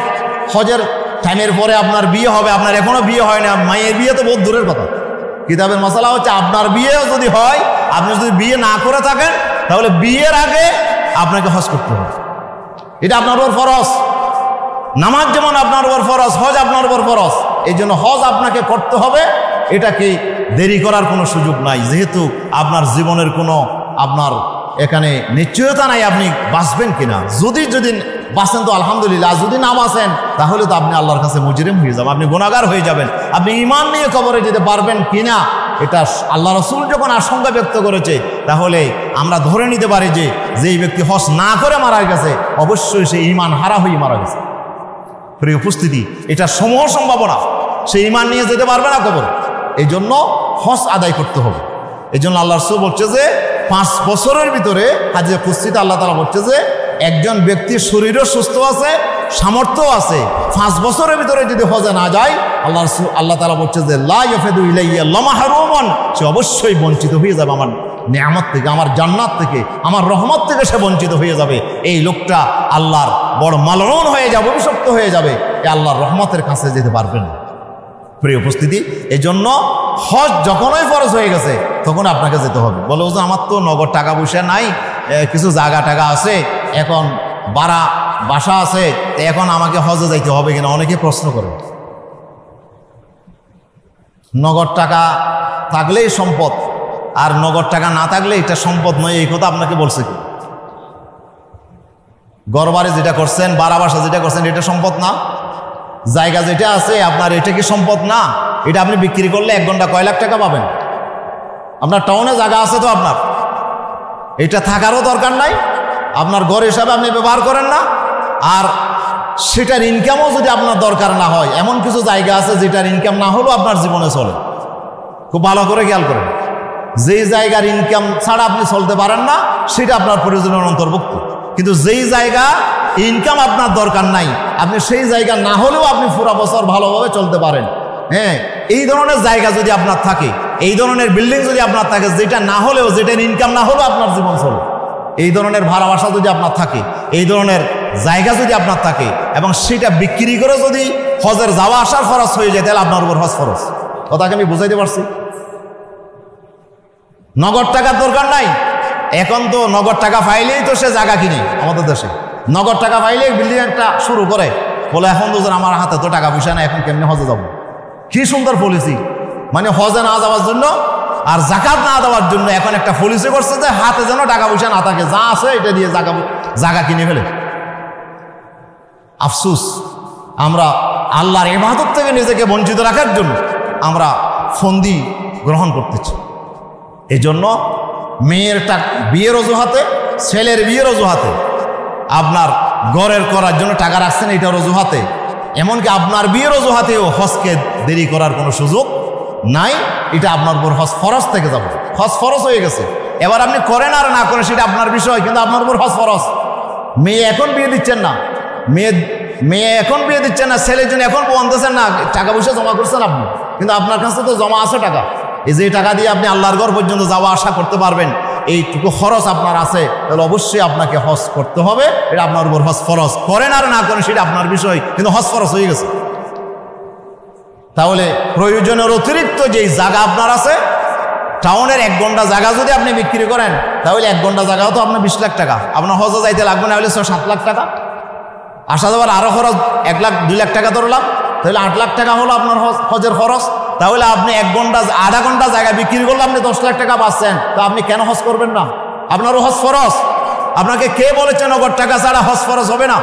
S1: হজের টাইমের পরে আপনার বিয়ে হবে, আপনার এখনো বিয়ে হয় না, মায়ের বিয়ে তো বহুত দূরের কথা। কিতাবের মশালা হচ্ছে আপনার বিয়েও যদি হয়, আপনি যদি বিয়ে না করে থাকেন, তাহলে বিয়ের আগে আপনাকে হজ করতে হবে, এটা আপনার উপর ফরজ। নামাজ যেমন আপনার উপর ফরজ, হজ আপনার উপর ফরজ। এই জন্য হজ আপনাকে করতে হবে, এটাকে দেরি করার কোনো সুযোগ নাই। যেহেতু আপনার জীবনের কোনো আপনার এখানে নিশ্চয়তা নাই আপনি বাঁচবেন কিনা। যদি বাঁচেন তো আলহামদুলিল্লাহ, যদি না বাঁচেন তাহলে তো আপনি আল্লাহর কাছে মুজরিম হয়ে যাবেন, আপনি গুনাহগার হয়ে যাবেন। আপনি ঈমান নিয়ে কবরে যেতে পারবেন কিনা এটা আল্লাহ রাসূল যখন আশঙ্কা ব্যক্ত করেছে, তাহলে আমরা ধরে নিতে পারি যে যেই ব্যক্তি হজ না করে মারা গেছে অবশ্যই সে ঈমান হারা হয়ে মারা গেছে। প্রিয় উপস্থিতি, এটা সমূহ সম্ভাবনা, সে ঈমান নিয়ে যেতে পারবে না কবর। এই জন্য হজ আদায় করতে হবে। এই জন্য আল্লাহ রাসূল বলছে যে 5 বছরের ভিতরে হাদিসে কুদসিতে আল্লাহ তাআলা বলছে যে একজন ব্যক্তির শরীরও সুস্থ আছে, সামর্থ্য আছে, 5 বছরের ভিতরে যদি হজে না যায় আল্লাহ তাআলা বলছে যে লা ইয়াফিদু ইলাইয়া লামাহরুমান, সে অবশ্যই বঞ্চিত হয়ে যাবে আমার নিয়ামত থেকে, আমার জান্নাত থেকে, আমার রহমত থেকে সে বঞ্চিত হয়ে যাবে। এই লোকটা আল্লাহর বড় মালউন হয়ে যাবে, অভিশপ্ত হয়ে যাবে, এ আল্লাহর রহমতের কাছে যেতে পারবে না। প্রিয় উপস্থিতি, এই জন্য হজ যখনই ফরজ হয়ে গেছে তখন আপনাকে যেতে হবে। বলে হুজুর আমার তো নগদ টাকা পয়সা নাই, কিছু জায়গা টাকা আছে, এখন ভাড়া বাসা আছে, এখন আমাকে হজে যাইতে হবে কিনা অনেকে প্রশ্ন করে। নগদ টাকা থাকলেই সম্পদ, আর নগদ টাকা না থাকলে এটা সম্পদ নয়, এই কথা আপনাকে বলছে কি? ঘরবাড়ি যেটা করছেন, ভাড়া বাসা যেটা করছেন, এটা সম্পদ না? জায়গা যেটা আছে আপনার, এটা কি সম্পদ না? এটা আপনি বিক্রি করলে 1 ঘন্টা কয় লাখ টাকা পাবেন? আপনার টাউনে জায়গা আছে তো আপনার, এটা থাকারও দরকার নাই, আপনার ঘর হিসাবে আপনি ব্যবহার করেন না, আর সেটার ইনকামও যদি আপনার দরকার না হয়, এমন কিছু জায়গা আছে যেটার ইনকাম না হলেও আপনার জীবনে চলে। খুব ভালো করে খেয়াল করেন, যেই জায়গার ইনকাম ছাড়া আপনি চলতে পারেন না সেটা আপনার প্রয়োজনের অন্তর্ভুক্ত। কিন্তু যেই জায়গা ইনকাম আপনার দরকার নাই, আপনি সেই জায়গা না হলেও আপনি পুরা বছর ভালোভাবে চলতে পারেন। হ্যাঁ, এই ধরনের জায়গা যদি আপনার থাকে, এই ধরনের বিল্ডিং যদি আপনার থাকে, যেটা না হলেও, যেটার ইনকাম না হলেও আপনার জীবন চলে, এই ধরনের ভাড়া বাসা যদি আপনার থাকে, এই ধরনের জায়গা যদি আপনার থাকে, এবং সেটা বিক্রি করে যদি হজের যাওয়া আসার খরচ হয়ে যায়, তাহলে আপনার উপর হজ খরচ। কথাকে আমি বুঝাইতে পারছি? নগদ টাকার দরকার নাই। এখন তো নগদ টাকা পাইলেই তো সে জায়গা কিনে, আমাদের দেশে নগদ টাকা পাইলেই বিল্ডিং একটা শুরু করে, বলে এখন তো আমার হাতে তো টাকা পয়সা নাই, এখন কেমনি হজে যাবো। কি সুন্দর পলিসি, মানে হজে না যাওয়ার জন্য আর যাকাত না দেওয়ার জন্য এখন একটা পলিসি করছে যে হাতে যেন টাকা পয়সা না থাকে, যা আছে এটা দিয়ে জায়গা কিনে ফেলে। আফসুস, আমরা আল্লাহর ইবাদত থেকে নিজেকে বঞ্চিত রাখার জন্য আমরা ফন্দি গ্রহণ করতেছি। এই জন্য মেয়ের বিয়ের অজুহাতে, ছেলের বিয়ের অজুহাতে, আপনার ঘরের করার জন্য টাকা রাখছেন এটার অজুহাতে, এমনকি আপনার বিয়ের অজুহাতেও হজকে দেরি করার কোনো সুযোগ নাই। এটা আপনার উপর হজ ফরজ থেকে যাবে, হজ ফরজ হয়ে গেছে। এবার আপনি করেন আর না করেন সেটা আপনার বিষয়, কিন্তু আপনার উপর হজ ফরজ। মেয়ে এখন বিয়ে দিচ্ছেন না, মেয়ে এখন বিয়ে দিচ্ছেন না, ছেলের জন্য এখন আনতেছেন না, টাকা পয়সা জমা করছেন আপনি, কিন্তু আপনার কাছে তো জমা আছে টাকা, এই যে টাকা দিয়ে আপনি আল্লাহর ঘর পর্যন্ত যাওয়া আসা করতে পারবেন, এইটুকু খরচ আপনার আছে, তাহলে অবশ্যই আপনাকে হজ করতে হবে। এটা আপনার উপর হজ ফরজ, করেন আর না করেন সেটা আপনার বিষয়, কিন্তু হজ ফরজ হয়ে গেছে। তাহলে প্রয়োজনের অতিরিক্ত যেই জায়গা আপনার আছে, টাউনের 1 ঘন্টা জায়গা যদি আপনি বিক্রি করেন, তাহলে 1 ঘন্টা জায়গাও তো আপনার 20 লাখ টাকা, আপনার হজে যাইতে লাগবে না হলে 6-7 লাখ টাকা, আসা যাওয়ার আরো খরচ 1 লাখ 2 লাখ টাকা ধরলাম, তাহলে 8 লাখ টাকা হলো আপনার হজের খরচ। তাহলে আপনি 1 ঘন্টা আধা ঘন্টা জায়গা বিক্রি করলে আপনি 10 লাখ টাকা পাচ্ছেন, তো আপনি কেন হজ করবেন না? আপনারও হজ ফরজ। আপনাকে কে বলেছে নগদ টাকা ছাড়া হজ ফরজ হবে না?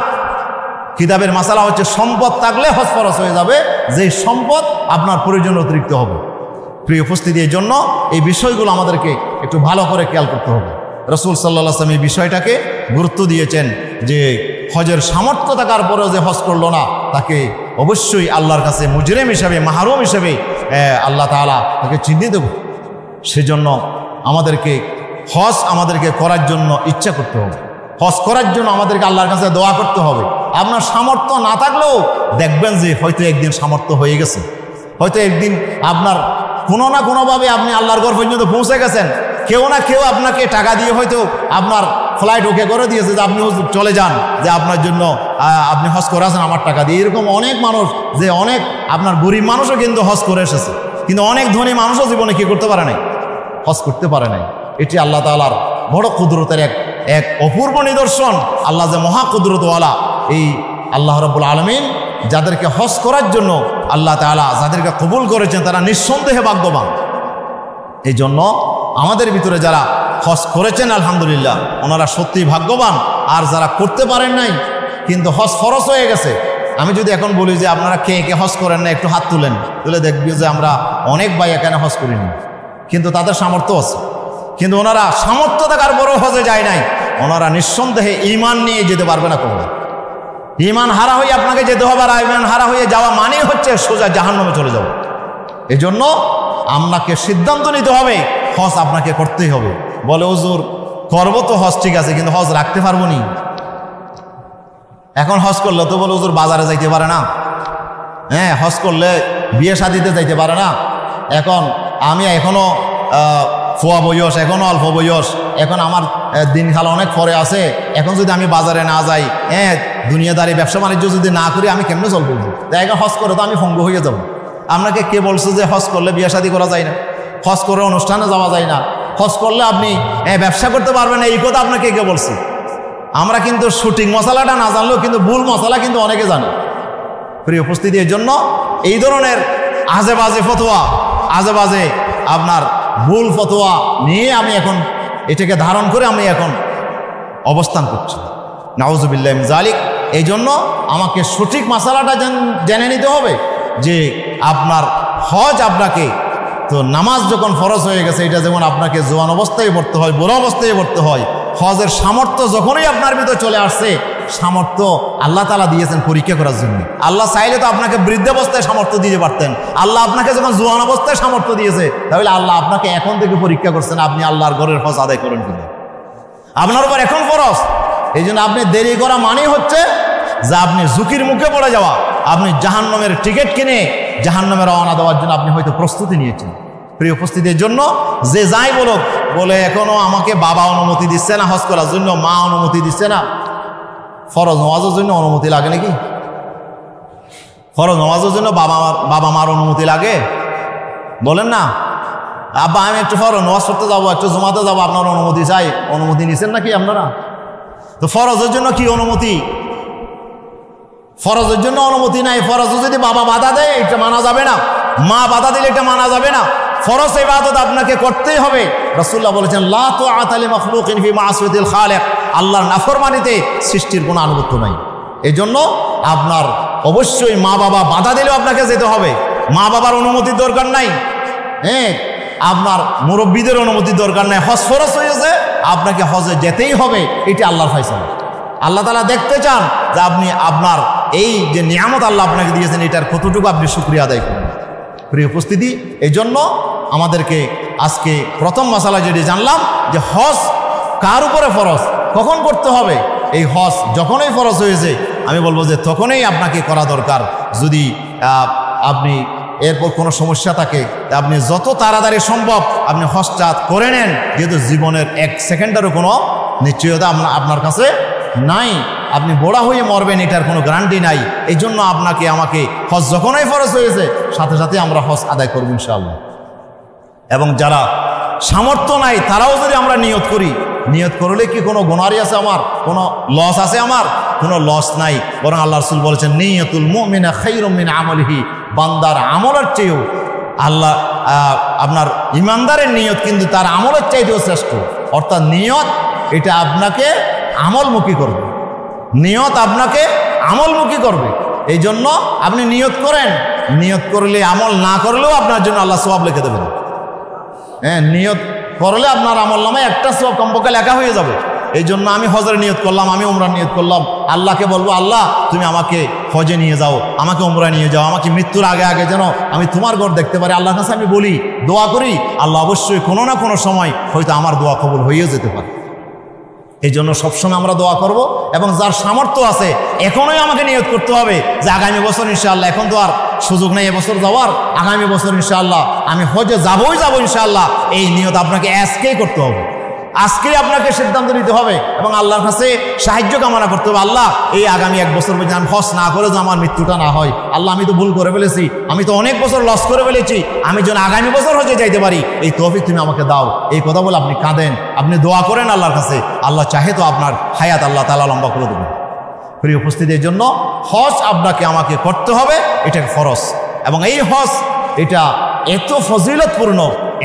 S1: কিতাবের মাসালা হচ্ছে সম্পদ থাকলে হজ ফরজ হয়ে যাবে, যে সম্পদ আপনার প্রয়োজন অতিরিক্ত হবে। প্রিয় উপস্থিতি, এই জন্য এই বিষয়গুলো আমাদেরকে একটু ভালো করে খেয়াল করতে হবে। রাসূল সাল্লাল্লাহু আলাইহি ওয়াসাল্লাম এই বিষয়টাকে গুরুত্ব দিয়েছেন যে হজের সামর্থ্য থাকার পরেও যে হজ করলো না, তাকে অবশ্যই আল্লাহর কাছে মুজরিম হিসাবে, মাহরুম হিসাবে আল্লাহ তাআলা তাকে চিহ্নিত করবে। সেজন্য আমাদেরকে করার জন্য ইচ্ছা করতে হবে, হজ করার জন্য আমাদেরকে আল্লাহর কাছে দোয়া করতে হবে। আপনার সামর্থ্য না থাকলেও দেখবেন যে হয়তো একদিন সামর্থ্য হয়ে গেছে, হয়তো একদিন আপনার কোনো না কোনোভাবে আপনি আল্লাহর ঘর পর্যন্ত পৌঁছে গেছেন। কেউ না কেউ আপনাকে টাকা দিয়ে হয়তো আপনার ফ্লাইট ওকে করে দিয়েছে যে আপনি চলে যান, যে আপনার জন্য আপনি হজ করে আসেন আমার টাকা দিয়ে। এরকম অনেক মানুষ, যে অনেক আপনার গরিব মানুষও কিন্তু হজ করে এসেছে, কিন্তু অনেক ধনী মানুষও জীবনে কি করতে পারে নাই, হজ করতে পারে নাই। এটি আল্লাহ তাআলার বড় কুদরতের এক অপূর্ব নিদর্শন। আল্লাহ যে মহা কুদরতওয়ালা, এই আল্লাহ রাব্বুল আলামিন যাদেরকে হজ করার জন্য আল্লাহ তাআলা যাদেরকে কবুল করেছেন তারা নিঃসন্দেহে ভাগ্যবান। এই জন্য আমাদের ভিতরে যারা হজ করেছেন আলহামদুলিল্লাহ ওনারা সত্যি ভাগ্যবান। আর যারা করতে পারেন নাই কিন্তু হজ ফরজ হয়ে গেছে, আমি যদি এখন বলি যে আপনারা কে কে হজ করেন না একটু হাত তুলেন, তুলে দেখবি যে আমরা অনেক ভাই এখানে হজ করিনি, কিন্তু তাদের সামর্থ্য আছে। কিন্তু ওনারা সামর্থ্য থাকার পরেও হজে যায় নাই, ওনারা নিঃসন্দেহে ঈমান নিয়ে যেতে পারবে না কোনো। ঈমান হারা হয়ে আপনাকে যেতে হবে, আর ঈমান হারা হয়ে যাওয়া মানে হচ্ছে সোজা জাহান্নামে চলে যাওয়া। এই জন্য আপনাকে সিদ্ধান্ত নিতে হবে হজ আপনাকে করতেই হবে। বলে হুজুর করবো তো হজ, ঠিক আছে, কিন্তু হজ রাখতে পারবো নি। এখন হজ করলে তো বলে হুজুর বাজারে যাইতে পারে না, হ্যাঁ হজ করলে বিয়ে শাদিতে যাইতে পারে না। এখন আমি এখনো ফুয়া বয়স, এখনো অল্প বয়স, এখন আমার দিন খালা অনেক পরে আছে, এখন যদি আমি বাজারে না যাই, হ্যাঁ দুনিয়াদারি ব্যবসা বাণিজ্য যদি না করি আমি কেমনে চলবো? তাই এখন হজ করে তো আমি ভঙ্গ হয়ে যাব। আপনাকে কে বলছে যে হজ করলে বিয়ে শাদী করা যায় না, হজ করে অনুষ্ঠানে যাওয়া যায় না, হজ করলে আপনি ব্যবসা করতে পারবেন না, এই কথা আপনাকে কে বলছে? আমরা কিন্তু শুটিং মশলাটা না জানলেও কিন্তু ভুল মশলা কিন্তু অনেকে জানে। প্রিয় উপস্থিতি, এর জন্য এই ধরনের আজে বাজে ফতোয়া, আজে বাজে আপনার ভুল ফতোয়া নিয়ে আমি এখন এটাকে ধারণ করে আমি এখন অবস্থান করছি। নাউজুবিল্লাহ মিন যালিক। এই জন্য আমাকে সঠিক মশলাটা জেনে নিতে হবে যে আপনার হজ আপনাকে তো নামাজ যখন ফরজ হয়ে গেছে, এটা যেমন আপনাকে জোয়ান অবস্থায় পড়তে হয়, বুড়ো অবস্থায় পড়তে হয়, হজের সামর্থ্য যখনই আপনার ভিতরে চলে আসছে, সামর্থ্য আল্লাহ তাআলা দিয়েছেন পরীক্ষা করার জন্য। আল্লাহ চাইলে তো আপনাকে বৃদ্ধাবস্থায় সামর্থ্য দিতে পারতেন। আল্লাহ আপনাকে যখন জোয়ান অবস্থায় সামর্থ্য দিয়েছে, তাহলে আল্লাহ আপনাকে এখন থেকে পরীক্ষা করছেন আপনি আল্লাহর ঘরের হজ আদায় করেন কিনা। আপনার উপর এখন ফরজ, এই জন্য আপনি দেরি করা মানেই হচ্ছে যে আপনি ঝুঁকির মুখে পড়ে যাওয়া। আপনি জাহান্নামের টিকিট কিনে জাহান্নামে রওনা দেওয়ার জন্য আপনি হয়তো প্রস্তুতি নিয়েছেন। প্রিয় উপস্থিতির জন্য যে যাই বলুক, বলে এখনো আমাকে বাবা অনুমতি দিচ্ছে না হজ করার জন্য, মা অনুমতি দিচ্ছে না। ফরজ নামাজের জন্য অনুমতি লাগে নাকি? ফরজ নামাজের জন্য বাবা মার অনুমতি লাগে? বলেন না, আব্বা আমি একটু ফরজ নামাজ পড়তে যাবো, একটু জমাতে যাবো, আপনার অনুমতি চাই। অনুমতি নিছেন নাকি আপনারা? তো ফরজের জন্য কি অনুমতি? ফরজের জন্য অনুমতি নাই। ফরজ যদি বাবা বাধা দেয় এটা মানা যাবে না, মা বাধা দিলে এটা মানা যাবে না। ফরজ ইবাদত আপনাকে করতেই হবে। রাসূলুল্লাহ বলেছেন লা তুআতা লিমাখলুকিন ফি মাসিয়াতিল খালিক, আল্লাহর নাফরমানিতে সৃষ্টির কোনো আনুগত্য নাই। এই জন্য আপনার অবশ্যই মা বাবা বাধা দিলেও আপনাকে যেতে হবে। মা বাবার অনুমতির দরকার নাই, হ্যাঁ আপনার মুরব্বীদের অনুমতির দরকার নাই। হজ ফরজ হয়েছে, আপনাকে হজে যেতেই হবে, এটা আল্লাহর ফয়সালা। আল্লাহ তাআলা দেখতে চান যে আপনি আপনার এই যে নিয়ামত আল্লাহ আপনাকে দিয়েছেন এটার কতটুকু আপনি শুকরিয়া আদায় করুন। প্রিয় উপস্থিতি, এই জন্য আমাদেরকে আজকে প্রথম মাসালা যেটি জানলাম যে হজ কার উপরে ফরজ, কখন করতে হবে। এই হজ যখনই ফরজ হয়েছে আমি বলবো যে তখনই আপনাকে করা দরকার। যদি আপনি এরপর কোনো সমস্যা থাকে আপনি যত তাড়াতাড়ি সম্ভব আপনি হজটা করে নেন, যেহেতু জীবনের এক সেকেন্ডেরও কোনো নিশ্চয়তা আপনার কাছে নাই। আপনি বড়া হয়ে মরবেন এটার কোনো গ্যারান্টি নাই। এই জন্য আপনাকে আমাকে হজ যখনই ফরজ হয়েছে সাথে সাথে আমরা হজ আদায় করব ইনশাআল্লাহ। এবং যারা সামর্থ্য নাই তারাও যদি আমরা নিয়ত করি, নিয়ত করলে কি কোনো গুনাহই আছে? আমার কোনো লস আছে? আমার কোনো লস নাই। বরং আল্লাহ রাসূল বলেছেন নিয়তুল মুমিনা খায়রুম মিন আমলিহি, বান্দার আমলের চেয়েও আল্লাহ আপনার ইমানদারের নিয়ত কিন্তু তার আমলের চাইতেও শ্রেষ্ঠ। অর্থাৎ নিয়ত এটা আপনাকে আমলমুখী করবে, নিয়ত আপনাকে আমলমুখী করবে। এই জন্য আপনি নিয়ত করেন, নিয়ত করলে আমল না করলেও আপনার জন্য আল্লাহ সওয়াব লিখে দেবেন। হ্যাঁ, নিয়ত করলে আপনার আমল নামায় একটা সওয়াব কমপক্ষে লেখা হয়ে যাবে। এই জন্য আমি হজের নিয়ত করলাম, আমি উমরার নিয়ত করলাম, আল্লাহকে বলবো আল্লাহ তুমি আমাকে হজে নিয়ে যাও, আমাকে উমরায় নিয়ে যাও, আমাকে মৃত্যুর আগে আগে যেন আমি তোমার ঘর দেখতে পারি। আল্লাহর কাছে আমি বলি, দোয়া করি, আল্লাহ অবশ্যই কোনো না কোনো সময় হয়তো আমার দোয়া কবুল হয়েও যেতে পারে। এই জন্য সবসময় আমরা দোয়া করব। এবং যার সামর্থ্য আছে এখনই আমাকে নিয়ত করতে হবে যে আগামী বছর ইনশাআল্লাহ, এখন তো আর সুযোগ নেই এবছর যাওয়ার, আগামী বছর ইনশাআল্লাহ আমি হজে যাবই যাব ইনশাআল্লাহ। এই নিয়ত আপনাকে আজকেই করতে হবে, আজকেই আপনাকে সিদ্ধান্ত নিতে হবে এবং আল্লাহর কাছে সাহায্য কামনা করতে হবে। আল্লাহ এই আগামী এক বছর পর্যন্ত আমি হজ না করে যে আমার মৃত্যুটা না হয়, আল্লাহ আমি তো ভুল করে ফেলেছি, আমি তো অনেক বছর লস করে ফেলেছি, আমি যেন আগামী বছর হজে যাইতে পারি এই তৌফিক তুমি আমাকে দাও। এই কথা বলে আপনি কাঁদেন, আপনি দোয়া করেন আল্লাহর কাছে। আল্লাহ চাহে তো আপনার হায়াত আল্লাহ তাআলা লম্বা করে দেবেন। প্রিয় উপস্থিতির জন্য হজ আপনাকে আমাকে করতে হবে, এটা ফরজ। এবং এই হজ এটা এত ফজিলতপূর্ণ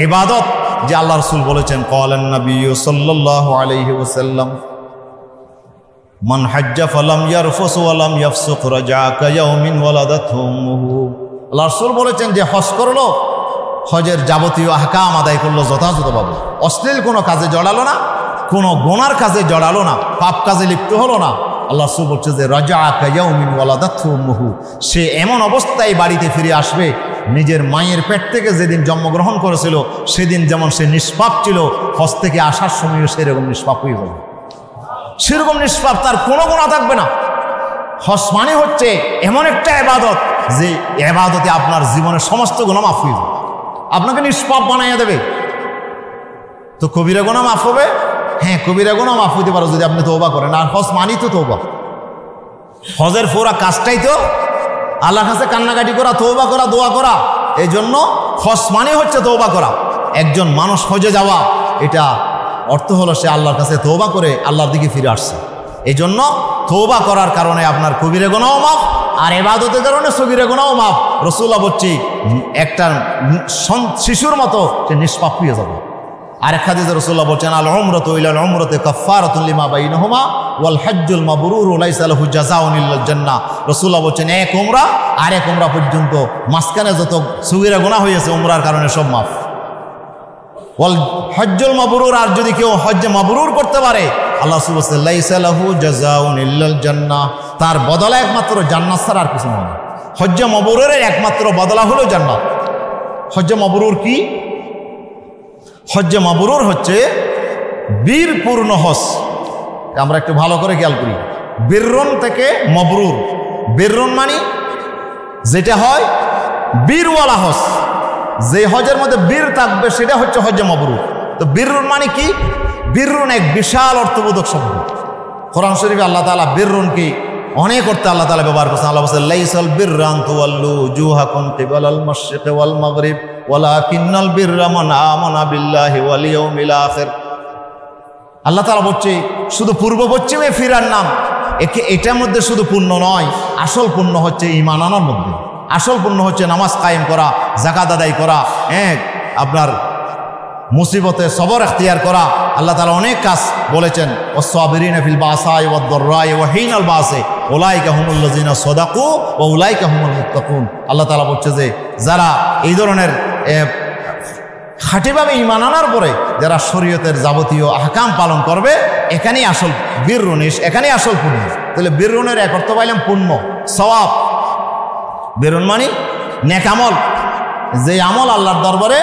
S1: ইবাদত যে আল্লাহ রাসূল বলেছেন, ক্বালান নবী সাল্লাল্লাহু আলাইহি ওয়াসাল্লাম মান হাজ্জা ফালাম ইয়ারফুস ওয়া লাম ইয়াফসুক রাজা কায়াউমিন ওয়ালাদাতহু উম্মুহু। আল্লাহ রাসূল বলেছেন যে হজ করলো, হজের যাবতীয় আহকাম আদায় করলো যথাযথভাবে, অশ্লীল কোনো কাজে জড়ালো না, কোনো গুনার কাজে জড়ালো না, পাপ কাজে লিপ্ত হলো না। আল্লাহ রাসূল বলছে যে রাজা কায়াউমিন ওয়ালাদাতহু উম্মুহু, সে এমন অবস্থায় বাড়িতে ফিরে আসবে নিজের মায়ের পেট থেকে যেদিন জন্মগ্রহণ করেছিল সেদিন যেমন সে নিষ্পাপ ছিল, হজ থেকে আসার সময়ও সেরকম নিষ্পাপ হয়ে যাবে, সেরকম নিষ্পাপ, তার কোনো গুনাহ থাকবে না। হজ মানে হচ্ছে এমন একটা ইবাদত যে ইবাদতে আপনার জীবনের সমস্ত গুনাহ মাফ হয়ে যাবে, আপনাকে নিষ্পাপ বানাইয়া দেবে। তো কবিরা গুনাহ মাফ হবে? হ্যাঁ, কবিরা গুনাহ মাফ হইতে পারে যদি আপনি তওবা করেন। আর হজ মানি তো তওবা, হজের পুরা কাজটাই তো আল্লাহর কাছে কান্নাকাটি করা, তওবা করা, দোয়া করা। এই জন্য হজ মানে হচ্ছে তওবা করা। একজন মানুষ হজে যাওয়া, এটা অর্থ হলো সে আল্লাহর কাছে তওবা করে আল্লাহর দিকে ফিরে আসছে। এই জন্য তওবা করার কারণে আপনার কবিরা গুনাহও মাফ, আর ইবাদতের কারণে সগীরা গুনাহও মাফ। রাসূলুল্লাহ বলছি একটা শিশুর মতো সে নিষ্পাপ হয়ে যাবে। আরেক হাদিসে রাসূলুল্লাহ বলেন, আল উমরাতু ইলাল উমরাতি কাফফারাতুন লিমা বাইনাহুমা ওয়াল হজ্জুল মাবরুরু লাইসা লাহু জাযাউন ইল্লাল জান্নাহ। রাসূলুল্লাহ বলেন এক উমরা আর এক উমরা পর্যন্ত মাঝখানে যত সগীরা গুনাহ হয়েছে উমরার কারণে সব মাফ। ওয়াল হজ্জুল মাবরুর, আর যদি কেউ হজ্জে মাবরুর করতে পারে, আল্লাহ রাসূল বলেন লাইসা লাহু জাযাউন ইল্লাল জান্নাহ, তার বদলা একমাত্র জান্নাত ছাড়া আর কিছু নয়। হজ্জে মাবরুরের একমাত্র বদলা হলো জান্নাত। হজ্জে মাবরুর কি? হজ্জে মাবরুর হচ্ছে বীরপূর্ণ হজ। আমরা একটু ভালো করে খেয়াল করি, বীররন থেকে মবরুর। বীররন মানে যেটা হয় বীরওয়ালা হজ, যে হজের মধ্যে বীর থাকবে সেটা হচ্ছে হজ্জে মাবরুর। তো বীররন মানে কি? বীররন এক বিশাল অর্থবোধক শব্দ। কোরআন শরীফে আল্লাহ তাআলা বীররন কি অনেক অর্থে আল্লাহ তাআলা ব্যবহার করছেন। আল্লাহ বলেন লাইসাল বিররা আন তুওয়াল্লু উজুহাকুম কিবালাল মাশরিকি ওয়াল মাগরিব ওয়ালাকিন্নাল বিররা মান আমানা বিল্লাহি ওয়াল ইয়াউমিল আখির। আল্লাহ তাআলা বলছে শুধু পূর্ব পশ্চিমে ফিরার নাম, এটার মধ্যে শুধু পুণ্য নয়, আসল পুণ্য হচ্ছে ঈমান আনার মধ্যে। আসল পুণ্য হচ্ছে নামাজ কায়েম করা, যাকাত আদায় করা, আপনার মুসিবতে সবর এখতিয়ার করা। আল্লাহ তাআলা অনেক কাজ বলেছেন, ওয়াস-সাবিরিনা ফিল বাসাই ওয়াদ-দাররাই ওয়া হিনাল বাসি উলাইকা হুমুল লাযিনা সাদাকু ওয়া উলাইকা হুমুল মুত্তাকুন। আল্লাহ তাআলা বলছে যে যারা এই ধরনের খাঁটিভাবে ঈমান আনার পরে যারা শরীয়তের যাবতীয় আহকাম পালন করবে, এখানেই আসল বীররুনিশ, এখানেই আসল পুণ্য। তাহলে বীররুনের এক অর্থ পাইলাম পুণ্য, সওয়াব। বীররুন মানে নেক আমল, যে আমল আল্লাহর দরবারে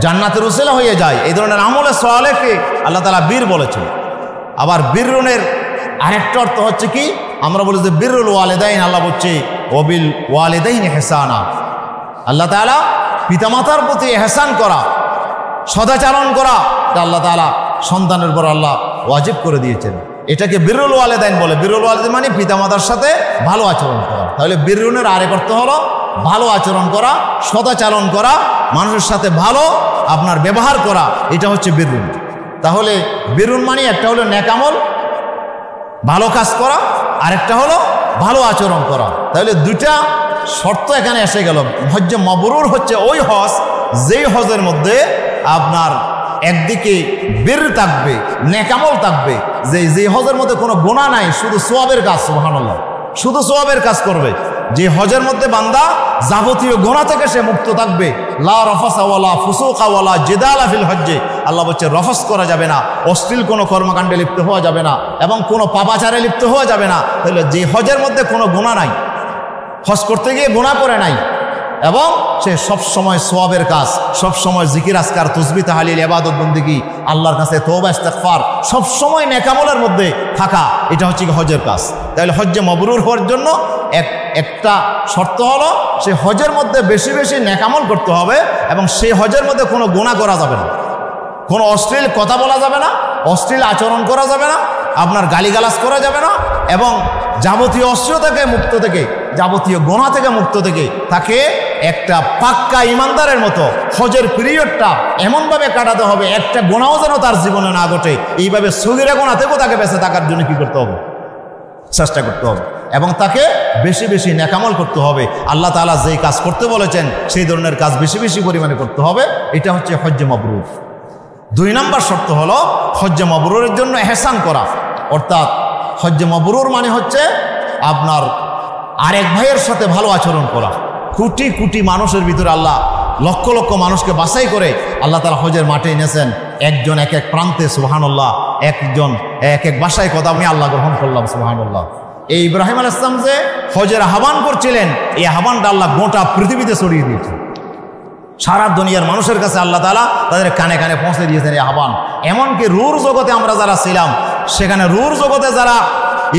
S1: জান্নাতের উসিলা হয়ে যায়, এই ধরনের আমলে সোয়ালেকে আল্লাহ তাআলা বীর বলেছেন। আবার বীররুনের আরেকটা অর্থ হচ্ছে কি, আমরা বলি যে বীরুল ওয়ালিদাইন, আল্লাহ বলছে ওয়াবিল ওয়ালিদাইন ইহসানা। আল্লাহ তাআলা পিতামাতার প্রতি ইহসান করা, সদাচরণ করা, এটা আল্লাহ তাআলা সন্তানের উপর আল্লাহ ওয়াজিব করে দিয়েছেন। এটাকে বীরুল ওয়ালিদাইন বলে। বীরুল ওয়ালিদাইন মানে পিতামাতার সাথে ভালো আচরণ করা। তাহলে বীররুনের আরেক অর্থ হলো ভালো আচরণ করা, সদাচরণ করা, মানুষের সাথে ভালো আপনার ব্যবহার করা, এটা হচ্ছে বীররুন। তাহলে বীররুন মানে একটা হলো নেক আমল, ভালো কাজ করা, আরেকটা হলো ভালো আচরণ করা। তাহলে দুইটা শর্ত এখানে এসে গেল। হজ্জে মাবরুর হচ্ছে ওই হজ, যেই হজের মধ্যে আপনার একদিকে বীর থাকবে, নেক আমল থাকবে, যে হজের মধ্যে কোনো গুনাহ নাই, শুধু সওয়াবের কাজ। সুবহানাল্লাহ, শুধু সওয়াবের কাজ করবে। যে হজের মধ্যে বান্দা যাবতীয় গুনাহ থেকে সে মুক্ত থাকবে। লা রাফাসা ওয়ালা ফুসুকা ওয়ালা জিদালা ফিল হজ্জে। আল্লাহ বলছে রফস করা যাবে না, অশ্লীল কোনো কর্মকাণ্ডে লিপ্ত হওয়া যাবে না, এবং কোনো পাপাচারে লিপ্ত হওয়া যাবে না। তাহলে যে হজের মধ্যে কোনো গুনাহ নাই, হজ করতে গিয়ে গুনাহ করে নাই, এবং সে সব সময় সওয়াবের কাজ, সব সময় জিকির আজকার তাসবিহ তাহলিল ইবাদত বন্দেগী, আল্লাহর কাছে তওবা ইস্তিগফার, সব সময় নেক আমলের মধ্যে থাকা, এটা হচ্ছে হজের কাজ। তাহলে হজ্জে মাবরুর হওয়ার জন্য একটা শর্ত হলো সে হজের মধ্যে বেশি বেশি নেক আমল করতে হবে, এবং সেই হজের মধ্যে কোনো গুনাহ করা যাবে না, কোনো অশ্লীল কথা বলা যাবে না, অশ্লীল আচরণ করা যাবে না, আপনার গালিগালাজ করা যাবে না, এবং যাবতীয় অশ্লীলতা থেকে মুক্ত থেকে, যাবতীয় গুনাহ থেকে মুক্ত থেকে তাকে একটা পাক্কা ইমানদারের মতো হজের পিরিয়ডটা এমনভাবে কাটাতে হবে, একটা গুনাহও যেন তার জীবনে না ঘটে। এইভাবে সগীরা গুনাহ থেকেও তাকে বেঁচে থাকার জন্য কি করতে হবে? চেষ্টা করতে হবে এবং তাকে বেশি বেশি নেকামল করতে হবে। আল্লাহ তাআলা যেই কাজ করতে বলেছেন সেই ধরনের কাজ বেশি বেশি পরিমাণে করতে হবে। এটা হচ্ছে হজ্জে মাবরুর। 2 নম্বর শর্ত হলো হজ্জে মাবরুরের জন্য ইহসান করা, অর্থাৎ হজ্জে মাবরুর মানে হচ্ছে আপনার আরেক ভাইয়ের সাথে ভালো আচরণ করা। কোটি কোটি মানুষের ভিতরে আল্লাহ লক্ষ লক্ষ মানুষকে বাছাই করে আল্লাহ তাআলা হজের মাঠে এনেছেন। একজন এক এক প্রান্তে, সুবহানাল্লাহ, একজন এক এক ভাষায় কথা আমি আল্লাহ গ্রহণ করলাম, সুবহানাল্লাহ। এই ইব্রাহিম আলাইহিস সালাম যে হজের আহ্বান করছিলেন, এই আহ্বানটা আল্লাহ গোটা পৃথিবীতে ছড়িয়ে দিয়েছেন। সারা দুনিয়ার মানুষের কাছে আল্লাহ তাআলা তাদের কানে কানে পৌঁছে দিয়েছেন এই আহ্বান। এমনকি রূর জগতে আমরা যারা ছিলাম, সেখানে রূর জগতে যারা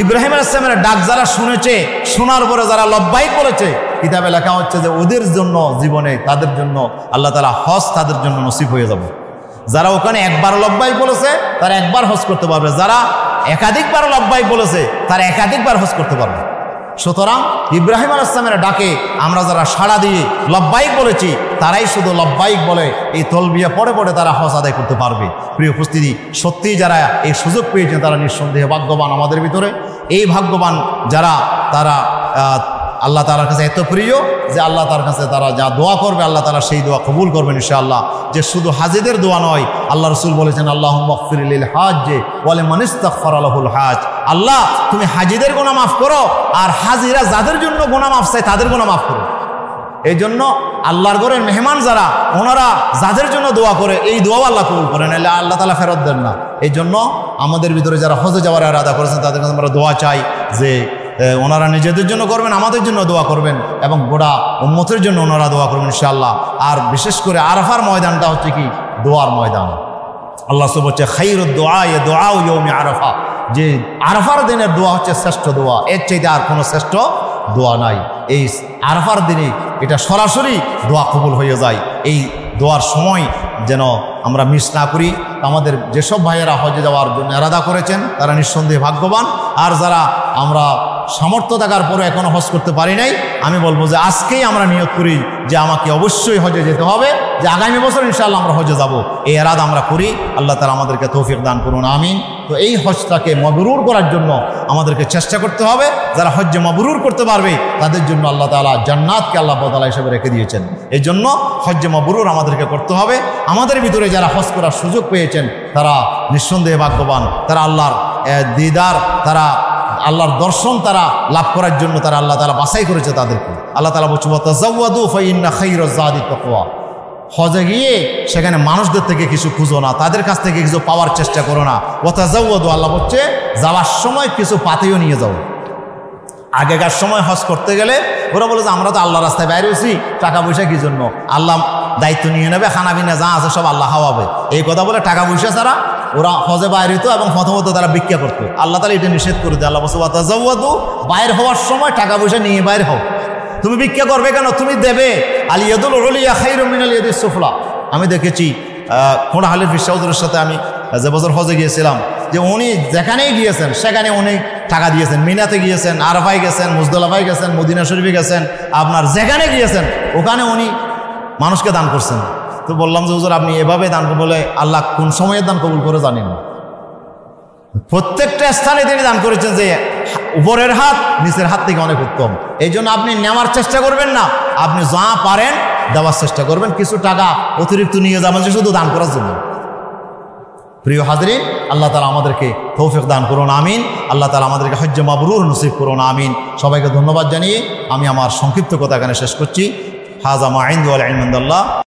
S1: ইব্রাহিম আলাইহিস সালামের ডাক যারা শুনেছে, শোনার পরে যারা লব্বাইক বলেছে, কিতাবে লেখা হচ্ছে যে ওদের জন্য জীবনে তাদের জন্য আল্লাহ তাআলা হজ তাদের জন্য নসিব হয়ে যাবে। যারা ওখানে একবার লব্বাইক বলেছে তারা একবার হজ করতে পারবে, যারা একাধিকবার লব্বাইক বলেছে তারা একাধিকবার হজ করতে পারবে। সুতরাং ইব্রাহিম আলাইহিস সালামের ডাকে আমরা যারা সাড়া দিয়ে লব্বাইক বলেছি, তারাই শুধু লব্বাইক বলে এই তলবিয়া পড়ে পড়ে তারা হজ আদায় করতে পারবে। প্রিয় উপস্থিতি, সত্যিই যারা এই সুযোগ পেয়েছেন তারা নিঃসন্দেহে ভাগ্যবান। আমাদের ভিতরে এই ভাগ্যবান যারা, তারা আল্লাহ তাআলার কাছে এত প্রিয় যে আল্লাহ তার কাছে তারা যা দোয়া করবে আল্লাহ তাআলা সেই দোয়া কবুল করবেন ইনশাআল্লাহ। যে শুধু হাজিদের দোয়া নয়, আল্লাহ রাসূল বলেছেন আল্লাহুম্মা গফির লিল হাজ্জি ওয়া লিমান ইস্তাগফারা লাহুল হাজ। আল্লাহ তুমি হাজিদের গুনাহ মাফ করো, আর হাজিরা যাদের জন্য গুনাহ মাফ চায় তাদের গুনাহ মাফ করো। এই জন্য আল্লাহর ঘরের মেহমান যারা, ওনারা যাদের জন্য দোয়া করে এই দোয়াও আল্লাহ কবুল করেন, আল্লাহ তাআলা ফেরত দেন না। এই জন্য আমাদের ভিতরে যারা হজে যাওয়ার ইরাদা করেছেন তাদের কাছে আমরা দোয়া চাই যে ওনারা নিজেদের জন্য করবেন, আমাদের জন্য দোয়া করবেন এবং গোটা উম্মতের জন্য ওনারা দোয়া করবেন ইনশাআল্লাহ। আর বিশেষ করে আরাফার ময়দানটা হচ্ছে কি দোয়ার ময়দান। আল্লাহ সব হচ্ছে খাইরুদ দোয়া দোয়া ইয়াউমি আরাফা, যে আরাফার দিনের দোয়া হচ্ছে শ্রেষ্ঠ দোয়া, এর চাইতে আর কোনো শ্রেষ্ঠ দোয়া নাই। এই আরাফার দিনে এটা সরাসরি দোয়া কবুল হয়ে যায়। এই দোয়ার সময় যেন আমরা মিস না করি। আমাদের যেসব ভাইয়েরা হজে যাওয়ার জন্য ইরাদা করেছেন তারা নিঃসন্দেহে ভাগ্যবান। আর যারা আমরা সামর্থ্য থাকার পরে এখনও হজ করতে পারি নাই, আমি বলবো যে আজকেই আমরা নিয়ত করি যে আমাকে অবশ্যই হজে যেতে হবে, যে আগামী বছর ইনশাআল্লাহ আমরা হজে যাব। এই ইরাদা আমরা করি। আল্লাহ তাআলা আমাদেরকে তৌফিক দান করুন, আমিন। তো এই হজটাকে মাবরুর করার জন্য আমাদেরকে চেষ্টা করতে হবে। যারা হজ্জে মাবরুর করতে পারবে তাদের জন্য আল্লাহ তাআলা জান্নাতকে আল্লাহ তাআলা হিসেবে রেখে দিয়েছেন। এই জন্য হজ্জে মাবরুর আমাদেরকে করতে হবে। আমাদের ভিতরে যারা হজ করার সুযোগ পেয়েছেন তারা নিঃসন্দেহে ভাগ্যবান। তারা আল্লাহর দিদার, তারা আল্লাহর দর্শন তারা লাভ করার জন্য তারা আল্লাহ তাআলা বাছাই করেছে তাদেরকে। আল্লাহ তাআলা বলছে ওয়াতাযাওয়াদু ফাইন্না খায়রাজ যাদি তাকওয়া। হজে গিয়ে সেখানে মানুষদের থেকে কিছু খুঁজো না, তাদের কাছ থেকে কিছু পাওয়ার চেষ্টা করো না। ওয়াতাযাওয়াদু, আল্লাহ বলছে যাওয়ার সময় কিছু পাতেও নিয়ে যাও। আগেকার সময় হজ করতে গেলে ওরা বলে যে আমরা তো আল্লাহ রাস্তায় বাইরে হয়েছি, টাকা পয়সা কি জন্য, আল্লাহ দায়িত্ব নিয়ে নেবে, খানা পিনা যা আছে সব আল্লাহ খাওয়াবে, এই কথা বলে টাকা পয়সা ছাড়া ওরা হজে বাইরে হতো এবং প্রথমত তারা ভিক্ষা করতো। আল্লাহ তাআলা এটা নিষেধ করে দেয়। আল্লাহ বলছে ওয়াতাযাওয়াদু, বাইর হওয়ার সময় টাকা পয়সা নিয়ে বাইর হও। তুমি ভিক্ষা করবে কেন, তুমি দেবে। আল ইয়াদুল উলিয়া খায়রুম মিনাল ইয়াদিস সুফলা। আমি দেখেছি খোঁড়া হালির ফিসাউদের সাথে আমি যে বছর হজে গিয়েছিলাম, যে উনি যেখানেই গিয়েছেন সেখানে উনি টাকা দিয়েছেন। মিনাতে গিয়েছেন, আরাফায় গেছেন, মুজদালিফায় গেছেন, মদিনা শরীফে গেছেন, আপনার যেখানে গিয়েছেন ওখানে উনি মানুষকে দান করছেন। তো বললাম যে হুজুর আপনি এভাবে দান বলে আল্লাহ কোন সময়ের দান কবুল করে জানেন না। প্রত্যেকটা স্থানে তিনি দান করেছেন যে উপরের হাত নিচের হাত থেকে অনেক উত্তম। এই জন্য আপনি নেওয়ার চেষ্টা করবেন না, আপনি যা পারেন দেওয়ার চেষ্টা করবেন। কিছু টাকা অতিরিক্ত নিয়ে যাবেন যে শুধু দান করার জন্য। প্রিয় হাজরিন, আল্লাহ তাআলা আমাদেরকে তৌফিক দান করুন, আমিন। আল্লাহ তাআলা আমাদেরকে হজ্জে মাবরুর নসিব করুন, আমিন। সবাইকে ধন্যবাদ জানিয়ে আমি আমার সংক্ষিপ্ত কথা এখানে শেষ করছি। হাযা মা ইনদি ওয়াল ইলমু ইনদাল্লাহ।